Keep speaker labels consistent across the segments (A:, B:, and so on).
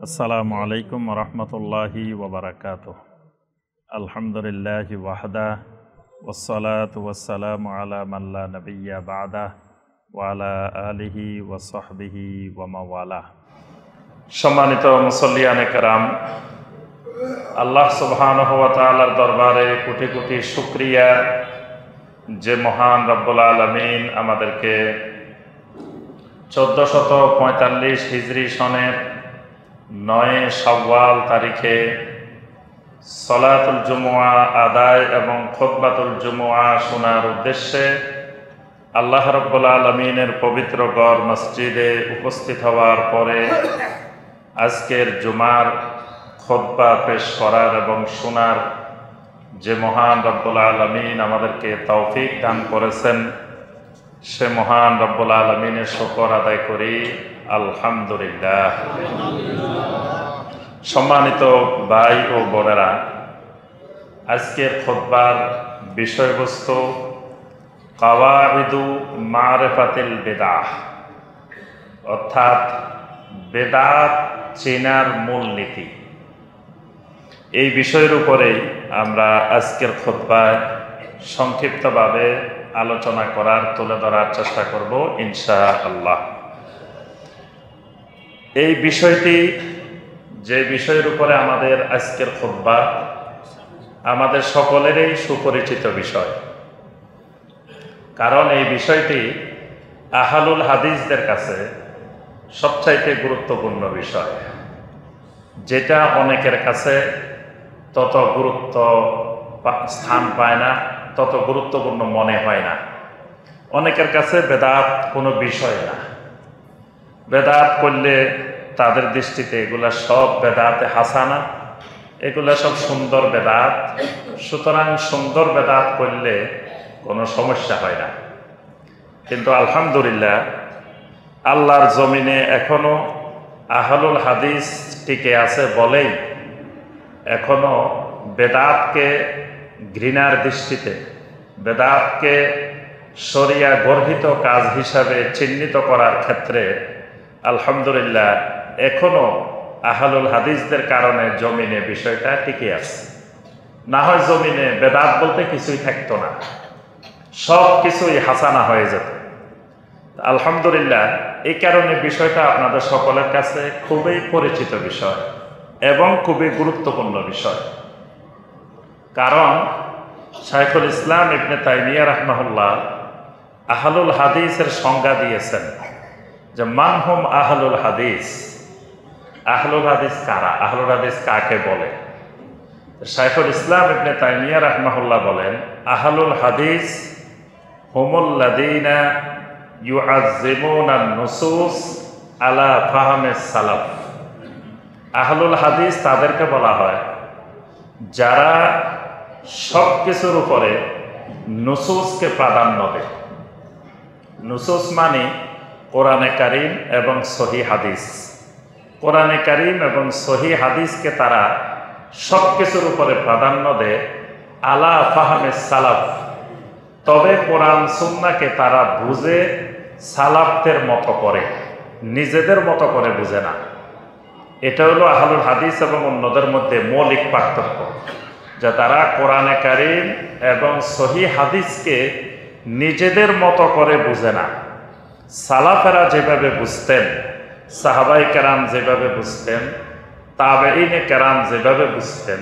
A: আসসালামু আলাইকুম রহমতুল্লাহি ওবরাকাতুহ। আলহামদুলিল্লাহি ওয়াহদা ওয়াসসালাতু ওয়াসসালামু আলা মান লা নাবিয়্যা বা'দা ওয়া আলা আলিহি ওয়া সাহবিহি ওয়া মাওয়ালা। সম্মানিত মুসল্লিয়ানে কেরাম, আল্লাহ সুবহানাহু ওয়া তাআলার দরবারে কোটি কোটি শুকরিয়া যে মহান রব্বুল আলামিন আমাদেরকে 1445 হিজরি সনের 9 শাওয়াল তারিখে সলাতুল জুমুআ আদায় এবং খুতবাতুল জুমুআ শোনার উদ্দেশ্যে আল্লাহ রাব্বুল আলামিনের পবিত্র গড় মসজিদে উপস্থিত হওয়ার পরে আজকের জুমার খুতবা পেশ করার এবং শোনার যে মহান রব্বুল আলামিন আমাদেরকে তৌফিক দান করেছেন, সে মহান রব্বুল আলামিনের শুকর আদায় করি আলহামদুলিল্লাহ। সম্মানিত ভাই ও বোনেরা, আজকের খুতবার বিষয়বস্তু কাওয়াইদু মারিফাতিল বিদআহ, অর্থাৎ বেদাত চেনার মূলনীতি। এই বিষয়ের উপরেই আমরা আজকের খুতবায় সংক্ষিপ্তভাবে আলোচনা করার, তুলে ধরার চেষ্টা করব ইনশাআল্লাহ। এই বিষয়টি, যে বিষয়ের উপরে আমাদের আজকের খুতবা, আমাদের সকলেরই সুপরিচিত বিষয়। কারণ এই বিষয়টি আহলুল হাদিসদের কাছে সবচাইতে গুরুত্বপূর্ণ বিষয়, যেটা অনেকের কাছে তত গুরুত্ব স্থান পায় না, তত গুরুত্বপূর্ণ মনে হয় না। অনেকের কাছে বেদাত কোনো বিষয় না। বেদাত করলে তাদের দৃষ্টিতে এগুলা সব বেদাতে হাসানা, এগুলা সব সুন্দর বেদাত, সুতরাং সুন্দর বেদাত করলে কোনো সমস্যা হয় না। কিন্তু আলহামদুলিল্লাহ, আল্লাহর জমিনে এখনো আহলুল হাদিস টিকে আছে বলেই এখনো বেদাতকে ঘৃণার দৃষ্টিতে, বেদাতকে শরিয়া গর্হিত কাজ হিসাবে চিহ্নিত করার ক্ষেত্রে আলহামদুলিল্লাহ এখনো আহলুল হাদিসদের কারণে জমিনে বিষয়টা টিকে আছে। না হয় জমিনে বেদাত বলতে কিছুই থাকতো না, সব কিছুই হাসানা হয়ে যেত। আলহামদুলিল্লাহ এই কারণে বিষয়টা আপনাদের সকলের কাছে খুবই পরিচিত বিষয় এবং খুবই গুরুত্বপূর্ণ বিষয়। কারণ শাইখুল ইসলাম ইবনে তাইমিয়া রাহমাহুল্লাহ আহলুল হাদিসের সংজ্ঞা দিয়েছেন যে মান হুম আহলুল হাদিস। আহলুল হাদিস কারা? আহলুল হাদিস কাকে বলে? শাইখুল ইসলাম ইবনে তাইমিয়া রাহমাহুল্লাহ বলেন, আহলুল হাদিস হুমুল্লাযীনা ইউআযযিমুনা আন-নুসুস আলা ফাহমিস সালাফ। আহলুল হাদিস তাদেরকে বলা হয় যারা সব কিছুর উপরে নুসুসকে প্রাধান্য দেয়। নুসুস মানে কোরআনে কারীম এবং সহিহ হাদিস। কোরআনে কারীম এবং সহিহ হাদিসকে তারা সব কিছুর উপরে প্রাধান্য দেয় আলা ফাহমিস সালাফ। তবে কোরআন সুন্নাহকে তারা বুঝে সালাফদের মতো করে, নিজেদের মতো করে বুঝে না। এটা হলো আহলুল হাদিস এবং অন্যদের মধ্যে মৌলিক পার্থক্য, যে তারা কোরআনে কারীম এবং সহিহ হাদিসকে নিজেদের মতো করে বুঝে না। সালাফেরা যেভাবে বুঝতেন, সাহাবায়ে কেরাম যেভাবে বুঝতেন, তাবেঈনে কেরাম যেভাবে বুঝতেন,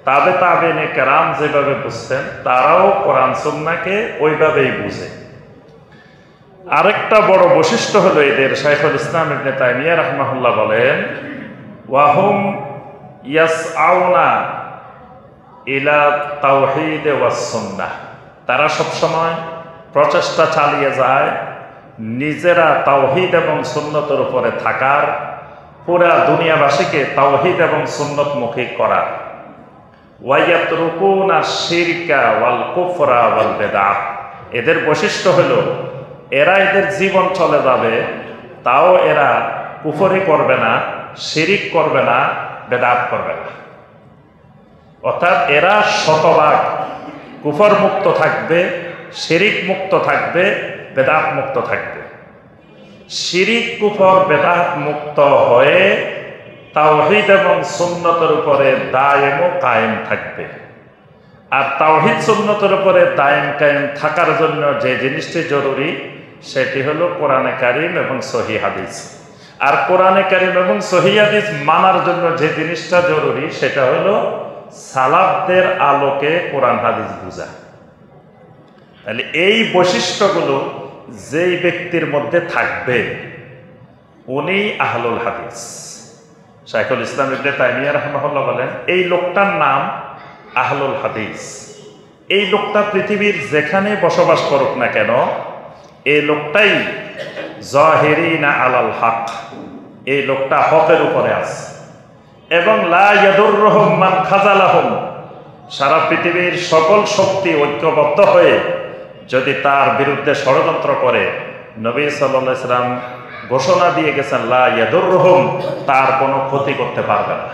A: তাবেঈনে কেরাম যেভাবে বুঝতেন, তারাও কোরআন সুন্নাহকে ওইভাবেই বুঝে। আরেকটা বড় বৈশিষ্ট্য হলো এদের, শাইখুল ইসলাম ইবনে তাইমিয়া রাহমাহুল্লাহ বলেন, ওয়াহুম ইয়াসআউনা ইলা তাওহীদ ওয়াস সুন্নাহ। তারা সবসময় প্রচেষ্টা চালিয়ে যায় নিজেরা তাওহীদ এবং সুন্নতের উপরে থাকার, পুরা দুনিয়াবাসীকে তাওহীদ এবং সুন্নতমুখী করার। ওয়ায়াতরুকুনা শিরকা ওয়াল কুফরা ওয়াল বিদআহ। এদের বৈশিষ্ট্য হলো এরা এদের জীবন চলে যাবে, তাও এরা কুফরি করবে না, শিরিক করবে না, বেদাত করবে না। অর্থাৎ এরা শতভাগ কুফর মুক্ত থাকবে, শিরিক মুক্ত থাকবে, বেদাত মুক্ত থাকবে। শিরিক কুফর বেদাত মুক্ত হয়ে তাওহীদ এবং সুন্নতের উপরে দায়েম ও কায়েম থাকবে। আর তাওহীদ সুন্নতের উপরে দায়েম কায়েম থাকার জন্য যে জিনিসটি জরুরি সেটি হলো কোরআনে কারীম এবং সহিহ হাদিস। আর কোরআনে কারীম এবং সহিহ হাদিস মানার জন্য যে জিনিসটা জরুরি সেটা হলো সালাফদের আলোকে কোরআন হাদিস বুঝা। তাহলে এই বৈশিষ্ট্যগুলো যেই ব্যক্তির মধ্যে থাকবে উনি আহলুল হাদিস। শাইখুল ইসলাম ইবনে তাইমিয়া রাহিমাহুল্লাহ বলেন এই লোকটার নাম আহলুল হাদিস। এই লোকটা পৃথিবীর যেখানে বসবাস করুক না কেন এই লোকটাই জাহিরিনা আলাল হক, এই লোকটা হকের উপরে আছে। এবং লা ইয়াদুররুহুম মান খাযালাহুম, সারা পৃথিবীর সকল শক্তি ঐক্যবদ্ধ হয়ে যদি তার বিরুদ্ধে ষড়যন্ত্র করে, নবী সাল্লাল্লাহু আলাইহি সাল্লাম ঘোষণা দিয়ে গেছেন লা ইয়াদুররুহুম, তার কোনো ক্ষতি করতে পারবে না।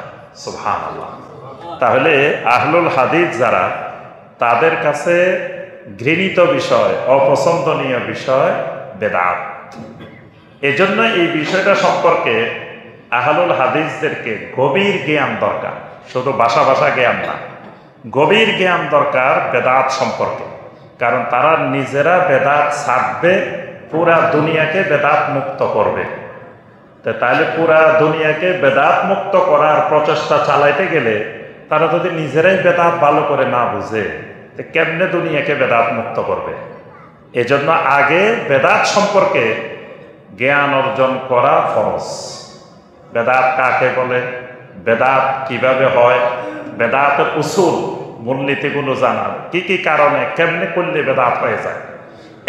A: সুবহানাল্লাহ। তাহলে আহলুল হাদিস যারা, তাদের কাছে ঘৃণিত বিষয়, অপছন্দনীয় বিষয় বেদাত। এজন্য এই বিষয়টা সম্পর্কে আহলুল হাদিসদেরকে গভীর জ্ঞান দরকার, শুধু ভাষা জ্ঞান না, গভীর জ্ঞান দরকার বেদাত সম্পর্কে। কারণ তারা নিজেরা বেদাত ছাড়বে, পুরা দুনিয়াকে বেদাত মুক্ত করবে। তাহলে পুরা দুনিয়াকে বেদাত মুক্ত করার প্রচেষ্টা চালাইতে গেলে তারা যদি নিজেরাই বেদাত ভালো করে না বুঝে তো কেমনে দুনিয়াকে বেদাত মুক্ত করবে? এজন্য আগে বেদাত সম্পর্কে জ্ঞান অর্জন করা ফরজ। বেদাত কাকে বলে, বেদাত কিভাবে হয়, বেদাতের উসুল মূলনীতিগুলো জানা, কি কি কারণে কেমনে করলে বেদাত হয়ে যায়।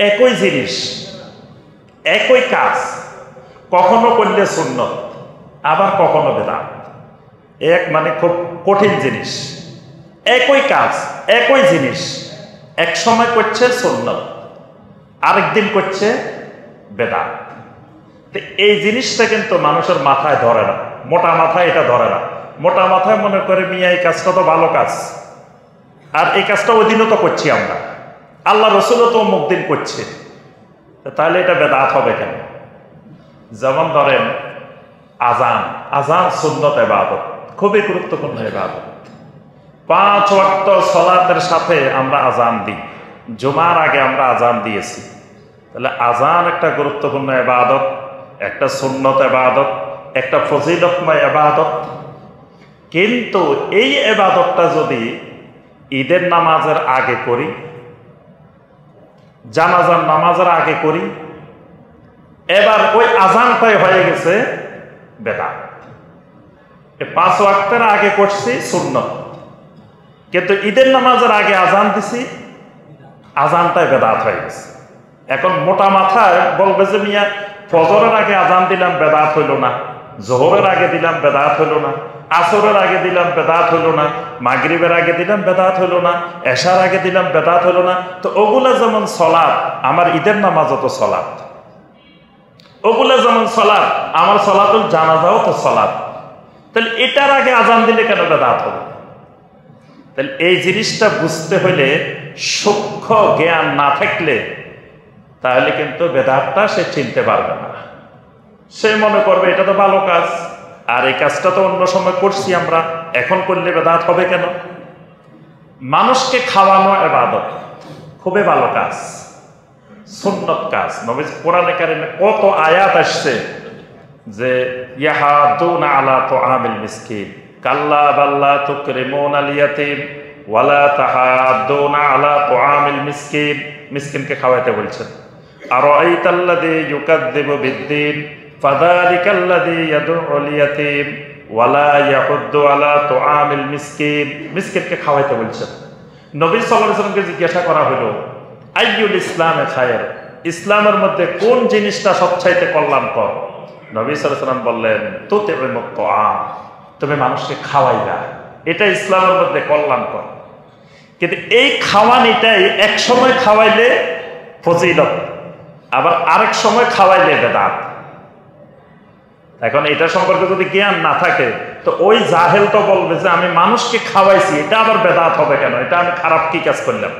A: একই জিনিস, একই কাজ কখনো করলে সুন্নত, আবার কখনো বেদাত। এক মানে খুব কঠিন জিনিস। একই কাজ, একই জিনিস এক সময় করছে সুন্নত, আরেকদিন করছে বেদাত। তো এই জিনিসটা কিন্তু মানুষের মাথায় ধরে না, মোটা মাথায় এটা ধরে না। মোটা মাথায় মনে করে মিয়া এই কাজটা তো ভালো কাজ, আর এই কাজটা ওই দিনও তো করছি আমরা, আল্লাহ রসুলও তো অমুক দিন করছে, তাহলে এটা বেদাত হবে কেন? যেমন ধরেন আজান, আজান সুন্নত ইবাদত, খুবই গুরুত্বপূর্ণ ইবাদত। 5 ওয়াক্ত সালাতের সাথে আমরা আজান দিই, জুমার আগে আমরা আজান দিয়েছি। তাহলে আজান একটা গুরুত্বপূর্ণ ইবাদত, একটা সুন্নত ইবাদত, একটা ফজিলতময় ইবাদত। কিন্তু এই ইবাদতটা যদি ঈদের নামাজের আগে করি, জানাজার নামাজের আগে করি, এবার ওই আজানটাই হয়ে গেছে বেদাত। 5 ওয়াক্তের আগে করছি সুন্নত, কিন্তু ঈদের নামাজের আগে আজান দিছি, আজানটাই বেদাত হয়ে গেছে। এখন মোটা মাথায় বলবে যে মিয়া ফজরের আগে আজান দিলাম বেদাত হইল না, জোহরের আগে দিলাম বেদাত হইল না, আসরের আগে দিলাম বেদাত হইল না, মাগরিবের আগে দিলাম বেদাত হইল না, এশার আগে দিলাম বেদাত হইল না। তো ওগুলা যেমন সলাৎ, আমার ঈদের নামাজও তো সলাৎ। ওগুলা যেমন সলাৎ, আমার সলাতুল জানাজাও তো সলাৎ। তাহলে এটার আগে আজান দিলে কেন বেদাত হবে? তাহলে এই জিনিসটা বুঝতে হইলে সূক্ষ্ম জ্ঞান না থাকলে তাহলে কিন্তু বেদাতটা সে চিনতে পারবে না। সে মনে করবে এটা তো ভালো কাজ, আর এই কাজটা তো অন্য সময় করছি আমরা, এখন করলে বেদাত হবে কেন? মানুষকে খাওয়ানো ইবাদত, খুবই ভালো কাজ, সুন্নত কাজ। নবী কোরআনে কারিমে কত আয়াত আসছে যে ইয়াহাদুনা আলা তুআমিল মিসকিন কাল্লা বাল্লা তুকরিমুনাল ইয়াতীম ওয়ালা তাহাদ্দুনা আলা তুআমিল মিসকিন, মিসকিনকে খাওয়াইতে বলছেন। আরাআইতাল্লাযী ইউকাযযিবু বিদ্দীন ফাযালিকাল্লাযী ইয়াদউল ইয়াতীম ওয়ালা ইয়াহুদ্দু আলা তুআমিল মিসকিন, মিসকিনকে খাওয়াইতে বলছেন। নবী সাল্লাল্লাহু আলাইহি ওয়াসাল্লামকে জিজ্ঞাসা করা হলো আইয়ুল ইসলামে খায়র, ইসলামের মধ্যে কোন জিনিসটা সবচাইতে কল্যাণকর? নবী সাল্লাল্লাহু আলাইহি ওয়াসাল্লাম বললেন তুতিমুত তুআম, তুমি মানুষকে খাওয়াইবা, এটা ইসলামের মধ্যে কল্যাণকর। কিন্তু এই খাওয়ানিটাই এক সময় খাওয়াইলে ফজিলত, আবার আরেক সময় খাওয়াইলে বেদাত। এখন এটা সম্পর্কে যদি জ্ঞান না থাকে তো ওই জাহেল তো বলবে যে আমি মানুষকে খাওয়াইছি, এটা আবার বেদাত হবে কেন? এটা আমি খারাপ কি কাজ করলাম?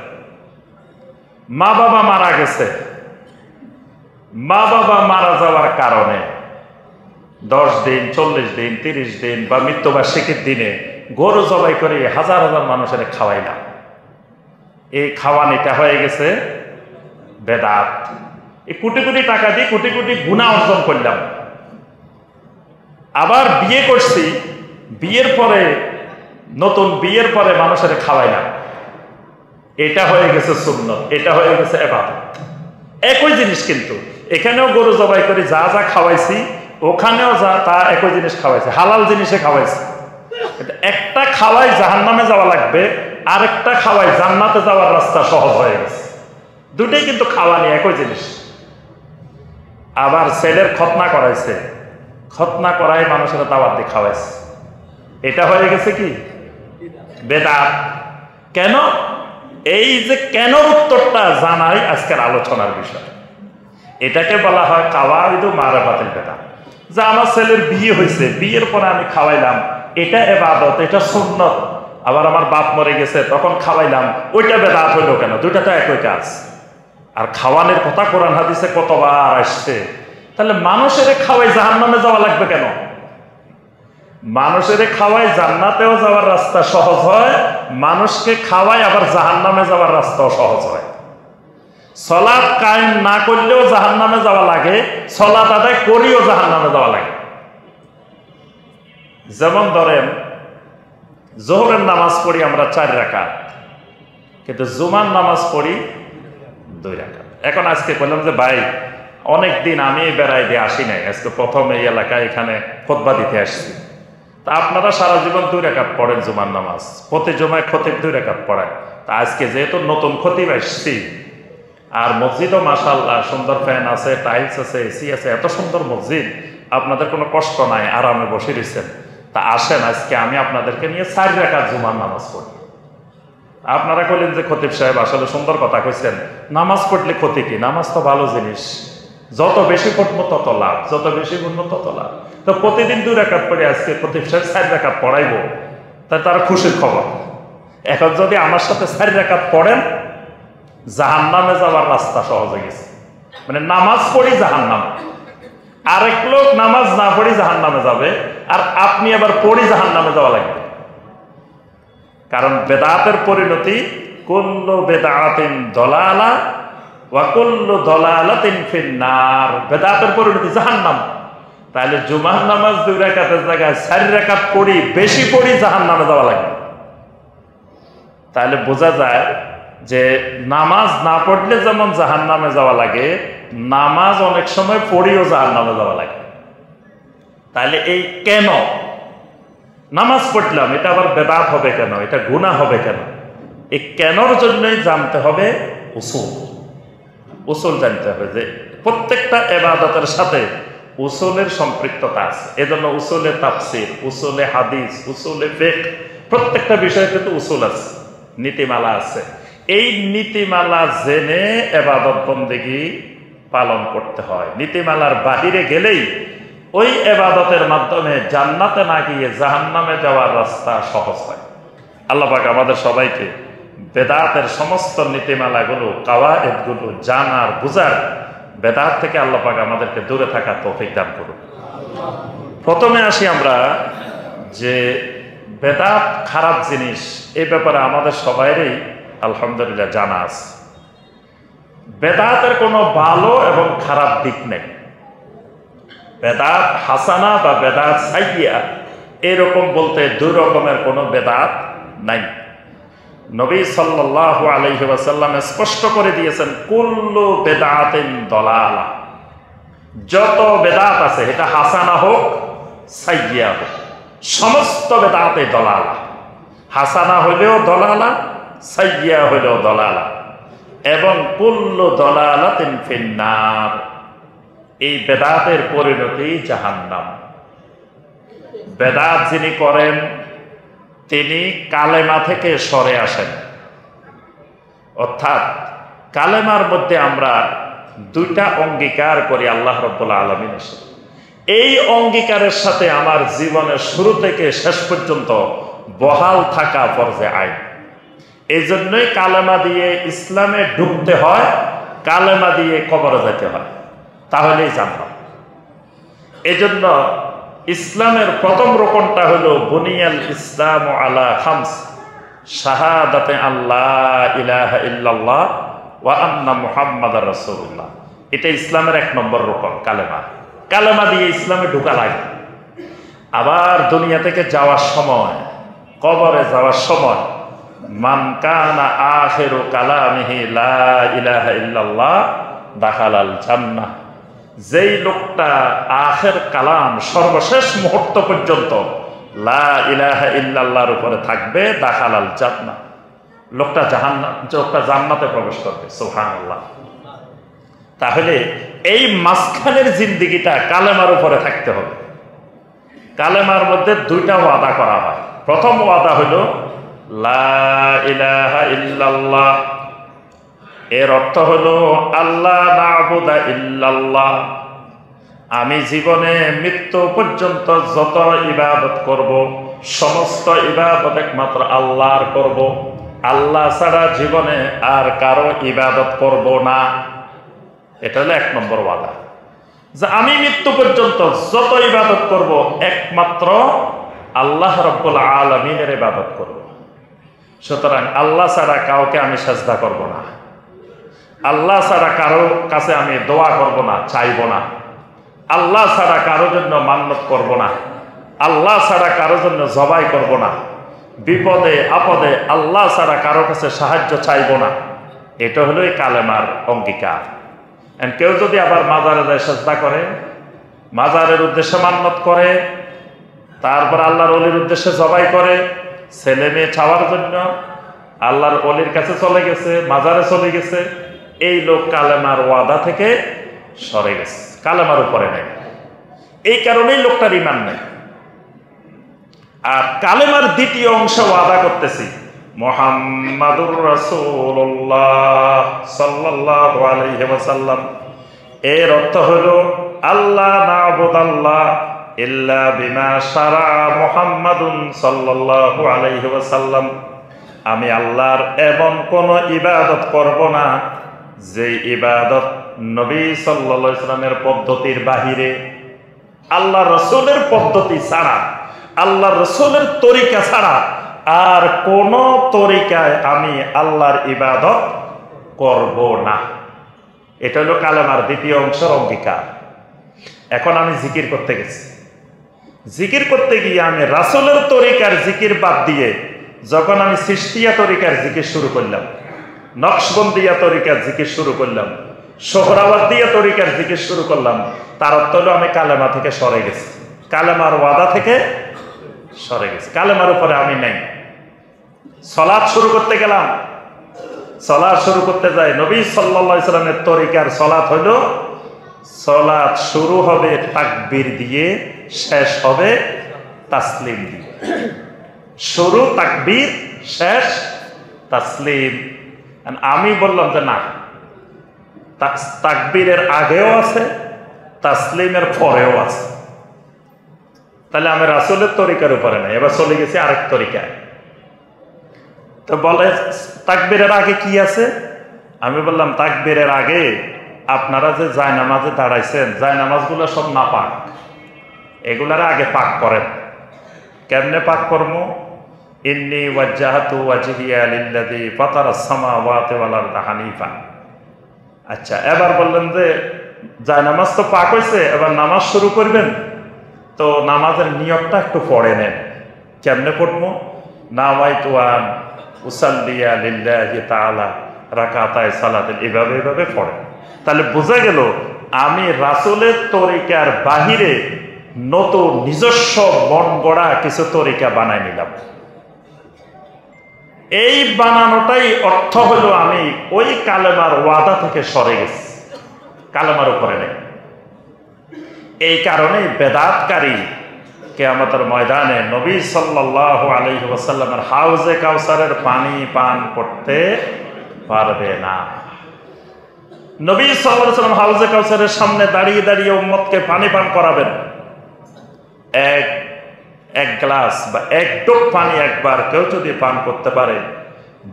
A: মা বাবা মারা গেছে, মা বাবা মারা যাওয়ার কারণে 10 দিন, 40 দিন, 30 দিন বা মৃত্যুবার্ষিকীর দিনে গরু জবাই করে হাজার হাজার মানুষের খাওয়াইলাম। এই খাওয়ানিটা হয়ে গেছে বেদাত। এই কোটি কোটি টাকা দিয়ে কোটি কোটি গুনাহ অর্জন করলাম। আবার বিয়ে করছি, বিয়ের পরে নতুন বিয়ের পরে মানুষের খাওয়াইলাম, এটা হয়ে গেছে সুন্নত, এটা হয়ে গেছে ইবাদত। একই জিনিস, কিন্তু এখানেও গরু জবাই করে যা যা খাওয়াইছি, ওখানেও যা তা একই জিনিস খাওয়াইছে, হালাল জিনিসে খাওয়াইছে। একটা খাওয়াই জাহান্নামে যাওয়া লাগবে, আরেকটা খাওয়াই জান্নাতে যাওয়ার রাস্তা সহজ হয়ে গেছে। দুটোই কিন্তু খাওয়ানি, একই জিনিস। আবার ছেলের খতনা করাইছে, খতনা করাই মানুষের দাওয়াত দিয়ে খাওয়াইছে, এটা হয়ে গেছে কি বেদাত। কেন? এই যে কেন উত্তরটা জানাই আজকের আলোচনার বিষয়। এটাকে বলা হয় কাওয়াইদু মারিফাতুল বেদাত। যে আমার ছেলের বিয়ে হয়েছে, বিয়ের পরে আমি খাওয়াইলাম, এটা ইবাদত, এটা সুন্নত। আবার আমার বাপ মরে গেছে, তখন খাওয়াইলাম, ওইটা বেদাত হইলো কেন? দুইটা তো একই কাজ। আর খাওয়ানোর কথা কোরআন হাদিসে কতবার আসছে। তাহলে মানুষের খাওয়াই জাহান্নামে যাওয়া লাগবে কেন? মানুষের খাওয়াই জান্নাতেও যাওয়ার রাস্তা সহজ হয়, মানুষকে খাওয়াই আবার জাহান্নামে যাওয়ার রাস্তাও সহজ হয়। সালাত কায়েম না করলেও জাহান্নামে যাওয়া লাগে, সালাত আদায় করিও জাহান্নামে যাওয়া লাগে। যেমন ধরেন যোহরের নামাজ পড়ি আমরা 4 রাকাত, কিন্তু জুমার নামাজ পড়ি 2 রাকাত। এখন আজকে বললাম যে ভাই অনেক দিন আমি বেড়াই দিয়ে আসি নাই, আজকে প্রথম এই এলাকায় এখানে খুতবা দিতে আসছি। তা আপনারা সারা জীবন 2 রাকাত পড়েন জুমার নামাজ, প্রতি জুমায় খতিব 2 রাকাত পড়েন। তা আজকে যেহেতু নতুন খতিব আসছি, আর মসজিদও মাশাআল্লাহ সুন্দর, ফ্যান আছে, টাইলস আছে, এসি আছে, এত সুন্দর মসজিদ, আপনাদের কোনো কষ্ট নাই, আরামে বসে রয়েছেন। তা আসেন আজকে আমি আপনাদেরকে নিয়ে 4 রাকাত জুমার নামাজ পড়ি। আপনারা কইলেন যে খতিব সাহেব আসলে সুন্দর কথা কইছেন, নামাজ পড়লে ক্ষতি কি? নামাজ তো ভালো জিনিস, যত বেশি পড়বো তত লাভ, যত বেশি গুনবো তত লাভ। তো প্রতিদিন 2 রাকাত পড়ে আজকে খতিব সাহেব 4 রাকাত পড়াইবো, তাই তার খুশির খবর। এখন যদি আমার সাথে 4 রাকাত পড়েন, জাহান্নামে যাওয়ার রাস্তা সহজ হয়ে গেছে। মানে নামাজ পড়ি জাহান্নাম, আরেক লোক নামাজ না পড়ি জাহান্নামে যাবে, আর আপনি আবার পড়ি জাহান্নামে যাওয়া লাগবে। কারণ বেদাতের পরিণতি কুল্লু বেদাতিন দলালা ওয়া কুল্লু দলালাতিন ফিন্নার। বেদাতের পরিণতি জাহান্নাম। তাহলে জুমার নামাজ 2 রাকাতের জায়গায় 4 রাকাত পড়ি, বেশি পড়ি, জাহান্নামে যাওয়া লাগবে। তাহলে বোঝা যায় যে নামাজ না পড়লে যেমন জাহান্নামে যাওয়া লাগে, নামাজ অনেক সময় পড়িও জাহান্নামে যাওয়া লাগে। তাহলে এই কেন নামাজ পড়লাম, এটা আবার বেদাত হবে কেন, এটা গুনাহ হবে কেন? এই কেনর জন্যই জানতে হবে উসুল। উসুল জানতে হবে যে প্রত্যেকটা ইবাদতের সাথে উসুলের সম্পৃক্ততা আছে। এজন্য উসুলে তাফসীর, উসুলে হাদিস, উসুলে ফিকহ, প্রত্যেকটা বিষয়ে কিন্তু উসুল আছে, নীতিমালা আছে। এই নীতিমালা জেনে ইবাদত বন্দেগী পালন করতে হয়। নীতিমালার বাহিরে গেলেই ওই ইবাদতের মাধ্যমে জান্নাতে না গিয়ে জাহান্নামে যাওয়ার রাস্তা সহজ হয়। আল্লাহ পাক আমাদের সবাইকে বেদাতের সমস্ত নীতিমালাগুলো, কাওয়ায়েদগুলো জানার, বুঝার, বেদাত থেকে আল্লাহ পাক আমাদেরকে দূরে থাকার তৌফিক দান করুন। প্রথমে আসি আমরা যে বেদাত খারাপ জিনিস, এই ব্যাপারে আমাদের সবাইরই আলহামদুলিল্লাহ জানা আছে। বেদাতের কোনো ভালো এবং খারাপ দিক নেই। বেদাত হাসানা বা বেদাত সাইয়্যিয়া এরকম বলতে 2 রকমের কোনো বেদাত নাই। নবী সাল্লাল্লাহু আলাইহি ওয়াসাল্লাম স্পষ্ট করে দিয়েছেন, কুল্লু বেদাতিন দলালা। যত বেদাত আছে, এটা হাসানা হোক সাইয়্যিয়া হোক, সমস্ত বেদাতে দলালা। হাসানা হইলেও দলালা, সাইয়্যিয়া হইলেও দলালা, এবং কুল্লু দলালাতিন ফিন্নার। এই বেদাতের পরিণতি জাহান্নাম। বেদাত যিনি করেন তিনি কালেমা থেকে সরে আসেন। অর্থাৎ কালেমার মধ্যে আমরা 2টা অঙ্গীকার করি আল্লাহ রাব্বুল আলামিনের সাথে। এই অঙ্গীকারের সাথে আমার জীবনের শুরু থেকে শেষ পর্যন্ত বহাল থাকা ফরজে আইন। এই জন্যই কালেমা দিয়ে ইসলামে ঢুকতে হয়, কালেমা দিয়ে কবরে যেতে হয়, তাহলেই জানলাম। এই জন্য ইসলামের প্রথম রোকনটা হলো বুনিয়াল ইসলাম আলা খামস, শাহাদাতে আল্লাহ ইলাহা ইল্লাল্লাহ ওয়া আন্না মুহাম্মাদার রাসূলুল্লাহ। এটা ইসলামের 1 নম্বর রোকন, কালেমা। কালেমা দিয়ে ইসলামে ঢোকা লাগে। আবার দুনিয়া থেকে যাওয়ার সময়, কবরে যাওয়ার সময়, মান কানা আখিরু কালামিহি লা ইলাহা ইল্লাল্লাহ দাখালাল জান্নাহ। যেই লোকটা আখের কালাম সর্বশেষ মুহূর্ত পর্যন্ত লা ইলাহা ইল্লাল্লাহর উপরে থাকবে, দাখালাল জান্নাহ, লোকটা জান্নাতে প্রবেশ করবে। সুবহানাল্লাহ। তাহলে এই মাঝখানের জিন্দেগিটা কালেমার উপরে থাকতে হবে। কালেমার মধ্যে 2টা ওয়াদা করা হয়। প্রথম ওয়াদা হলো লা ইলাহা ইল্লাল্লাহ, এর অর্থ হলো আল্লাহ না'বুদা ইল্লাল্লাহ, আমি জীবনে মৃত্যু পর্যন্ত যত ইবাদত করব সমস্ত ইবাদত একমাত্র আল্লাহর করব, আল্লাহ ছাড়া জীবনে আর কারো ইবাদত করব না। এটা হলো 1 নম্বর ওয়াদা, যে আমি মৃত্যু পর্যন্ত যত ইবাদত করব একমাত্র আল্লাহ রাব্বুল আলামিনের ইবাদত করব। সুতরাং আল্লাহ ছাড়া কাউকে আমি সাজদা করব না, আল্লাহ ছাড়া কারো কাছে আমি দোয়া করব না, চাইব না, আল্লাহ ছাড়া কারোর জন্য মান্নত করব না, আল্লাহ ছাড়া কারোর জন্য জবাই করব না, বিপদে আপদে আল্লাহ ছাড়া কারো কাছে সাহায্য চাইব না। এটা হলো এই কালেমার অঙ্গীকার। কেউ যদি আবার মাজারে যায় সাজদা করে, মাজারের উদ্দেশ্যে মান্নত করে, তারপর আল্লাহর ওলির উদ্দেশ্যে জবাই করে, ছেলে মেয়ে চাওয়ার জন্য আল্লাহর ওলির কাছে চলে গেছে, মাজারে চলে গেছে, এই লোক কালেমার ওয়াদা থেকে সরে গেছে, কালেমার উপরে নেই। এই কারণেই লোকটার ঈমান নেই। আর কালেমার 2য় অংশ ওয়াদা করতেছি, মুহাম্মাদুর রাসূলুল্লাহ সাল্লাল্লাহু আলাইহি ওয়াসাল্লাম। এর অর্থ হলো আল্লাহ না'বুদাল্লাহ ইল্লা বিমা শারা মুহাম্মাদুন সাল্লাল্লাহু আলাইহি ওয়াসাল্লাম, আমি আল্লাহর এমন কোন ইবাদত করব না যে ইবাদত নবী সাল্লাল্লাহু আলাইহি ওয়াসাল্লামের পদ্ধতির বাহিরে, আল্লাহ রাসূলের পদ্ধতি ছাড়া, আল্লাহ রাসূলের তরিকা ছাড়া আর কোন তরিকায় আমি আল্লাহর ইবাদত করব না। এটা হলো কালেমার 2য় অংশের অঙ্গীকার। এখন আমি জিকির করতে গেছি, জিকির করতে গিয়ে আমি রাসূলের তরিকার জিকির বাদ দিয়ে যখন আমি চিশতিয়া তরিকার জিকির শুরু করলাম, নকশবন্দিয়া তরিকার জিকির শুরু করলাম, সোহরাওয়ার্দিয়া তরিকার জিকির শুরু করলাম, তার অর্থ হলো আমি কালেমা থেকে সরে গেছি, কালেমার ওয়াদা থেকে সরে গেছি, কালেমার উপরে আমি নাই। সালাত শুরু করতে গেলাম, সালাত শুরু করতে যাই নবী সাল্লাল্লাহু আলাইহি সাল্লামের তরিকার সালাত হলো, সালাত শুরু হবে তাকবীর দিয়ে, শেষ হবে তাসলিম দিয়ে। শুরু তাকবীর, শেষ তাসলিম। আমি বললাম যে না, তাকবীরের আগেও আছে, তাসলিমের পরেও আছে, তাহলে আমি রাসূলের তরিকার উপরে নাই, এবার চলে গেছি আরেক তরিকায়। তো বলে তাকবীরের আগে কি আছে? আমি বললাম তাকবীরের আগে আপনারা যে জায়নামাজে দাঁড়াইছেন, জায়নামাজগুলো সব নাপাক, এগুলার আগে পাক করেন। কেমনে পাক করবো? ইন্নী ওয়াজ্জাহাতু ওয়াজহিয়া লিল্লাযী ফাতারাস সামাওয়াতি ওয়াল আরদা হানিফা। আচ্ছা, এবার বললেন যে জায়নামাজ তো পাক হয়েছে, এবার নামাজ শুরু করবেন, তো নামাজের নিয়তটা একটু পড়ে নেন। কেমনে পড়বো? নাওয়াইতু আন উসাল্লিয়া লিল্লাহি তাআলা রাকাতায় সালাতের, এভাবে পড়ে। তাহলে বোঝা গেল আমি রাসূলের তরিকার বাহিরে নতুন নিজস্ব মন গড়া কিছু তরিকা বানাই নিলাম। এই বানানোটাই অর্থ হলো আমি ওই কালেমার ওয়াদা থেকে সরে গেছি, কালেমার উপরে নেই। এই কারণেই বেদাতকারী কিয়ামতের ময়দানে নবী সাল্লাল্লাহু আলাইহি ওয়াসাল্লামের হাউজে কাউসারের পানি পান করতে পারবে না। নবী সাল্লাল্লাহু আলাইহি ওয়াসাল্লাম হাউজে কাউসারের সামনে দাঁড়িয়ে দাঁড়িয়ে উম্মতকে পানি পান করাবেন। এক গ্লাস বা এক ডোক পানি একবার কেউ যদি পান করতে পারে,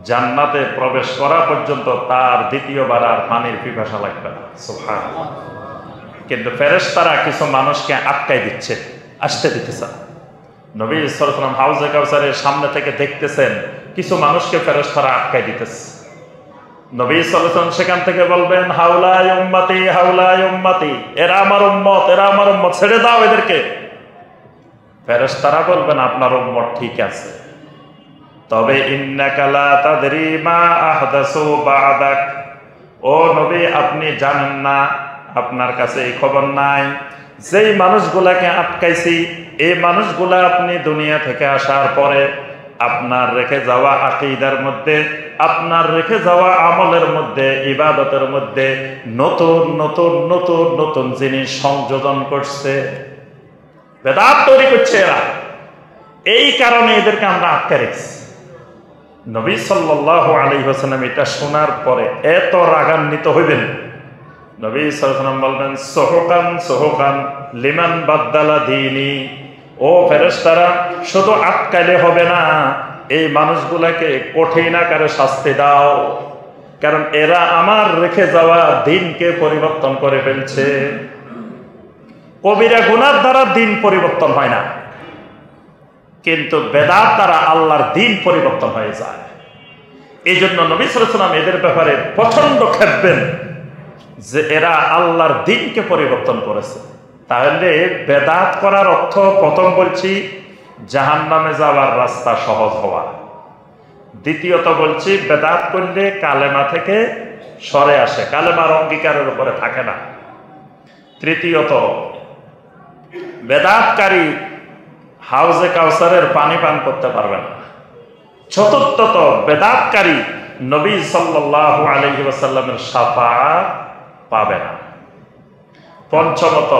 A: জান্নাতে প্রবেশ করা পর্যন্ত তার দ্বিতীয়বার আর পানির পিপাসা লাগবে না। সুবহানাল্লাহ। কিন্তু ফেরেশতারা কিছু মানুষকে আটকাই দিচ্ছে, আসতে দিতেছে না। নবী সাল্লাল্লাহু আলাইহি ওয়াসাল্লাম হাউজে কাউসারের সামনে থেকে দেখতেছেন কিছু মানুষকে ফেরেশতারা আটকাই দিতেছে। নবী সাল্লাল্লাহু আলাইহি ওয়াসাল্লাম সেখান থেকে বলবেন, হাউলাই উম্মতি, হাউলাই উম্মতি, এরা আমার উম্মত, এরা আমার উম্মত, ছেড়ে দাও এদেরকে। ফেরেশতারা বলবেন, আপনার উম্মত ঠিক আছে, তবে ইন্নাকা লা তাদরি মা আহদাসু বা'দাক, ও নবী আপনি জানেন না, আপনার কাছে এই খবর নাই, যেই মানুষগুলাকে আটকাইছি এই মানুষগুলা আপনি দুনিয়া থেকে আসার পরে আপনার রেখে যাওয়া আকীদার মধ্যে, আপনার রেখে যাওয়া আমলের মধ্যে, ইবাদতের মধ্যে নতুন নতুন নতুন নতুন জিনিস সংযোজন করছে, বেদাত তৈরি করছে এরা। এই কারণে এদেরকে আমরা আটকে রেখেছি। নবী সাল্লাল্লাহু আলাইহি ওয়াসাল্লাম এটা শোনার পরে এত রাগান্বিত হইবেন, নবী সাল্লাল্লাহু আলাইহি ওয়াসাল্লাম বলবেন, সুহকান সুহকান লিমান বাদদালা দীনি, ও ফেরেশতারা শুধু আটকাইলে হবে না, এই মানুষগুলাকে কঠিন আকারে শাস্তি দাও, কারণ এরা আমার রেখে যাওয়া দিনকে পরিবর্তন করে ফেলছে। কবিরা গুনার দ্বারা দিন পরিবর্তন হয় না, কিন্তু বেদাত দ্বারা আল্লাহর দিন পরিবর্তন হয়ে যায়। এই জন্য নবী সাল্লাল্লাহু আলাইহি ওয়াসাল্লাম এদের ব্যাপারে প্রচন্ড খেপবেন যে এরা আল্লাহর দিনকে পরিবর্তন করেছে। তাহলে বেদাত করার অর্থ, প্রথম বলছি জাহান্নামে যাওয়ার রাস্তা সহজ হওয়া। দ্বিতীয়ত বলছি বেদাত করলে কালেমা থেকে সরে আসে, কালেমার অঙ্গীকারের উপরে থাকে না। তৃতীয়ত বেদাতকারী হাউজে কাউসারের পানি পান করতে পারবে না। চতুর্থত বেদাতকারী নবী সাল্লাল্লাহু আলাইহি ওয়াসাল্লামের শাফাআত পাবে না। পঞ্চমত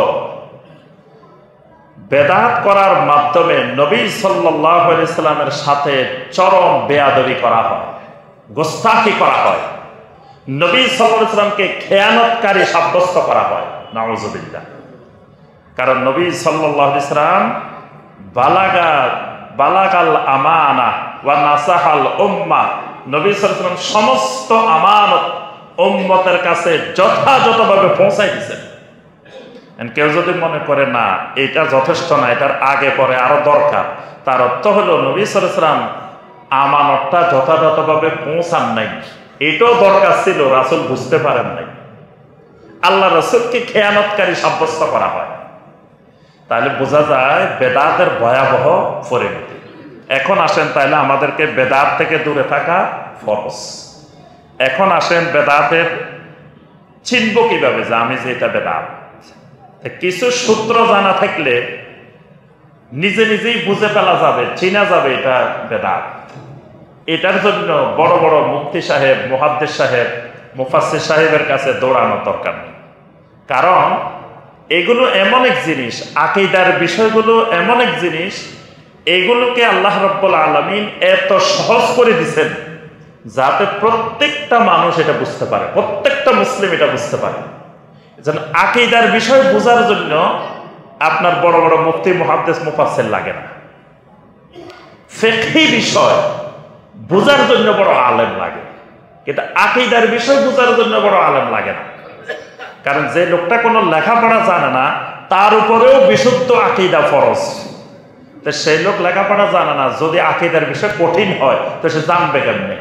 A: বেদাত করার মাধ্যমে নবী সাল্লাল্লাহু আলাইহি ওয়াসাল্লামের সাথে চরম বেয়াদবি করা হয়, গোস্তাখি করা হয়, নবী সাল্লাল্লাহু আলাইহি ওয়াসাল্লামকে খেয়ানতকারী সাব্যস্ত করা হয়, নাউযুবিল্লাহ। কারণ নবী সাল্লাল্লাহু আলাইহি ওয়াসাল্লাম বালাগাল আমানা ওয়া নাসাহাল উম্মাহ, নবী সাল্লাল্লাহু আলাইহি ওয়াসাল্লাম সমস্ত আমানত উম্মতের কাছে যথাযথভাবে পৌঁছাই দিয়েছেন। কেউ যদি মনে করে না এটা যথেষ্ট না, এটার আগে পরে আরো দরকার, তার অর্থ হলো নবী সাল্লাল্লাহু আলাইহি ওয়াসাল্লাম আমানতটা যথাযথভাবে পৌঁছান নাই, এটাও দরকার ছিল, রাসূল বুঝতে পারেন নাই। আল্লাহ রাসূলকে খেয়ানতকারী সাব্যস্ত করা হয়। তাহলে বোঝা যায় বেদাতের ভয়াবহ পরিণতি। এখন আসেন তাহলে আমাদেরকে বেদাত থেকে দূরে থাকা ফরজ। এখন আসেন বেদাতের চিনব কিভাবে যে আমি যে এটা বেদাত। কিছু সূত্র জানা থাকলে নিজে নিজেই বুঝে ফেলা যাবে, চিনা যাবে এটা বেদাত। এটার জন্য বড় বড় মুফতি সাহেব, মুহাদ্দিস সাহেব, মুফাসসির সাহেবের কাছে দৌড়ানো দরকার নেই। কারণ এগুলো এমন এক জিনিস, আকীদার বিষয়গুলো এমন এক জিনিস, এগুলোকে আল্লাহ রাব্বুল আলামিন এত সহজ করে দিয়েছেন যাতে প্রত্যেকটা মানুষ এটা বুঝতে পারে, প্রত্যেকটা মুসলিম এটা বুঝতে পারে। যেন আকীদার বিষয় বোঝার জন্য আপনার বড় বড় মুফতি, মুহাদ্দিস, মুফাসসির লাগে না। ফিকহি বিষয় বোঝার জন্য বড় আলেম লাগে, কিন্তু আকীদার বিষয় বোঝার জন্য বড় আলেম লাগে না। কারণ যে লোকটা কোনো লেখাপড়া জানে না তার উপরেও বিশুদ্ধ আকীদা ফরজ। তো সেই লোক লেখাপড়া জানে না, যদি আকীদার বিষয় কঠিন হয় তো সে জানবে কেমনে?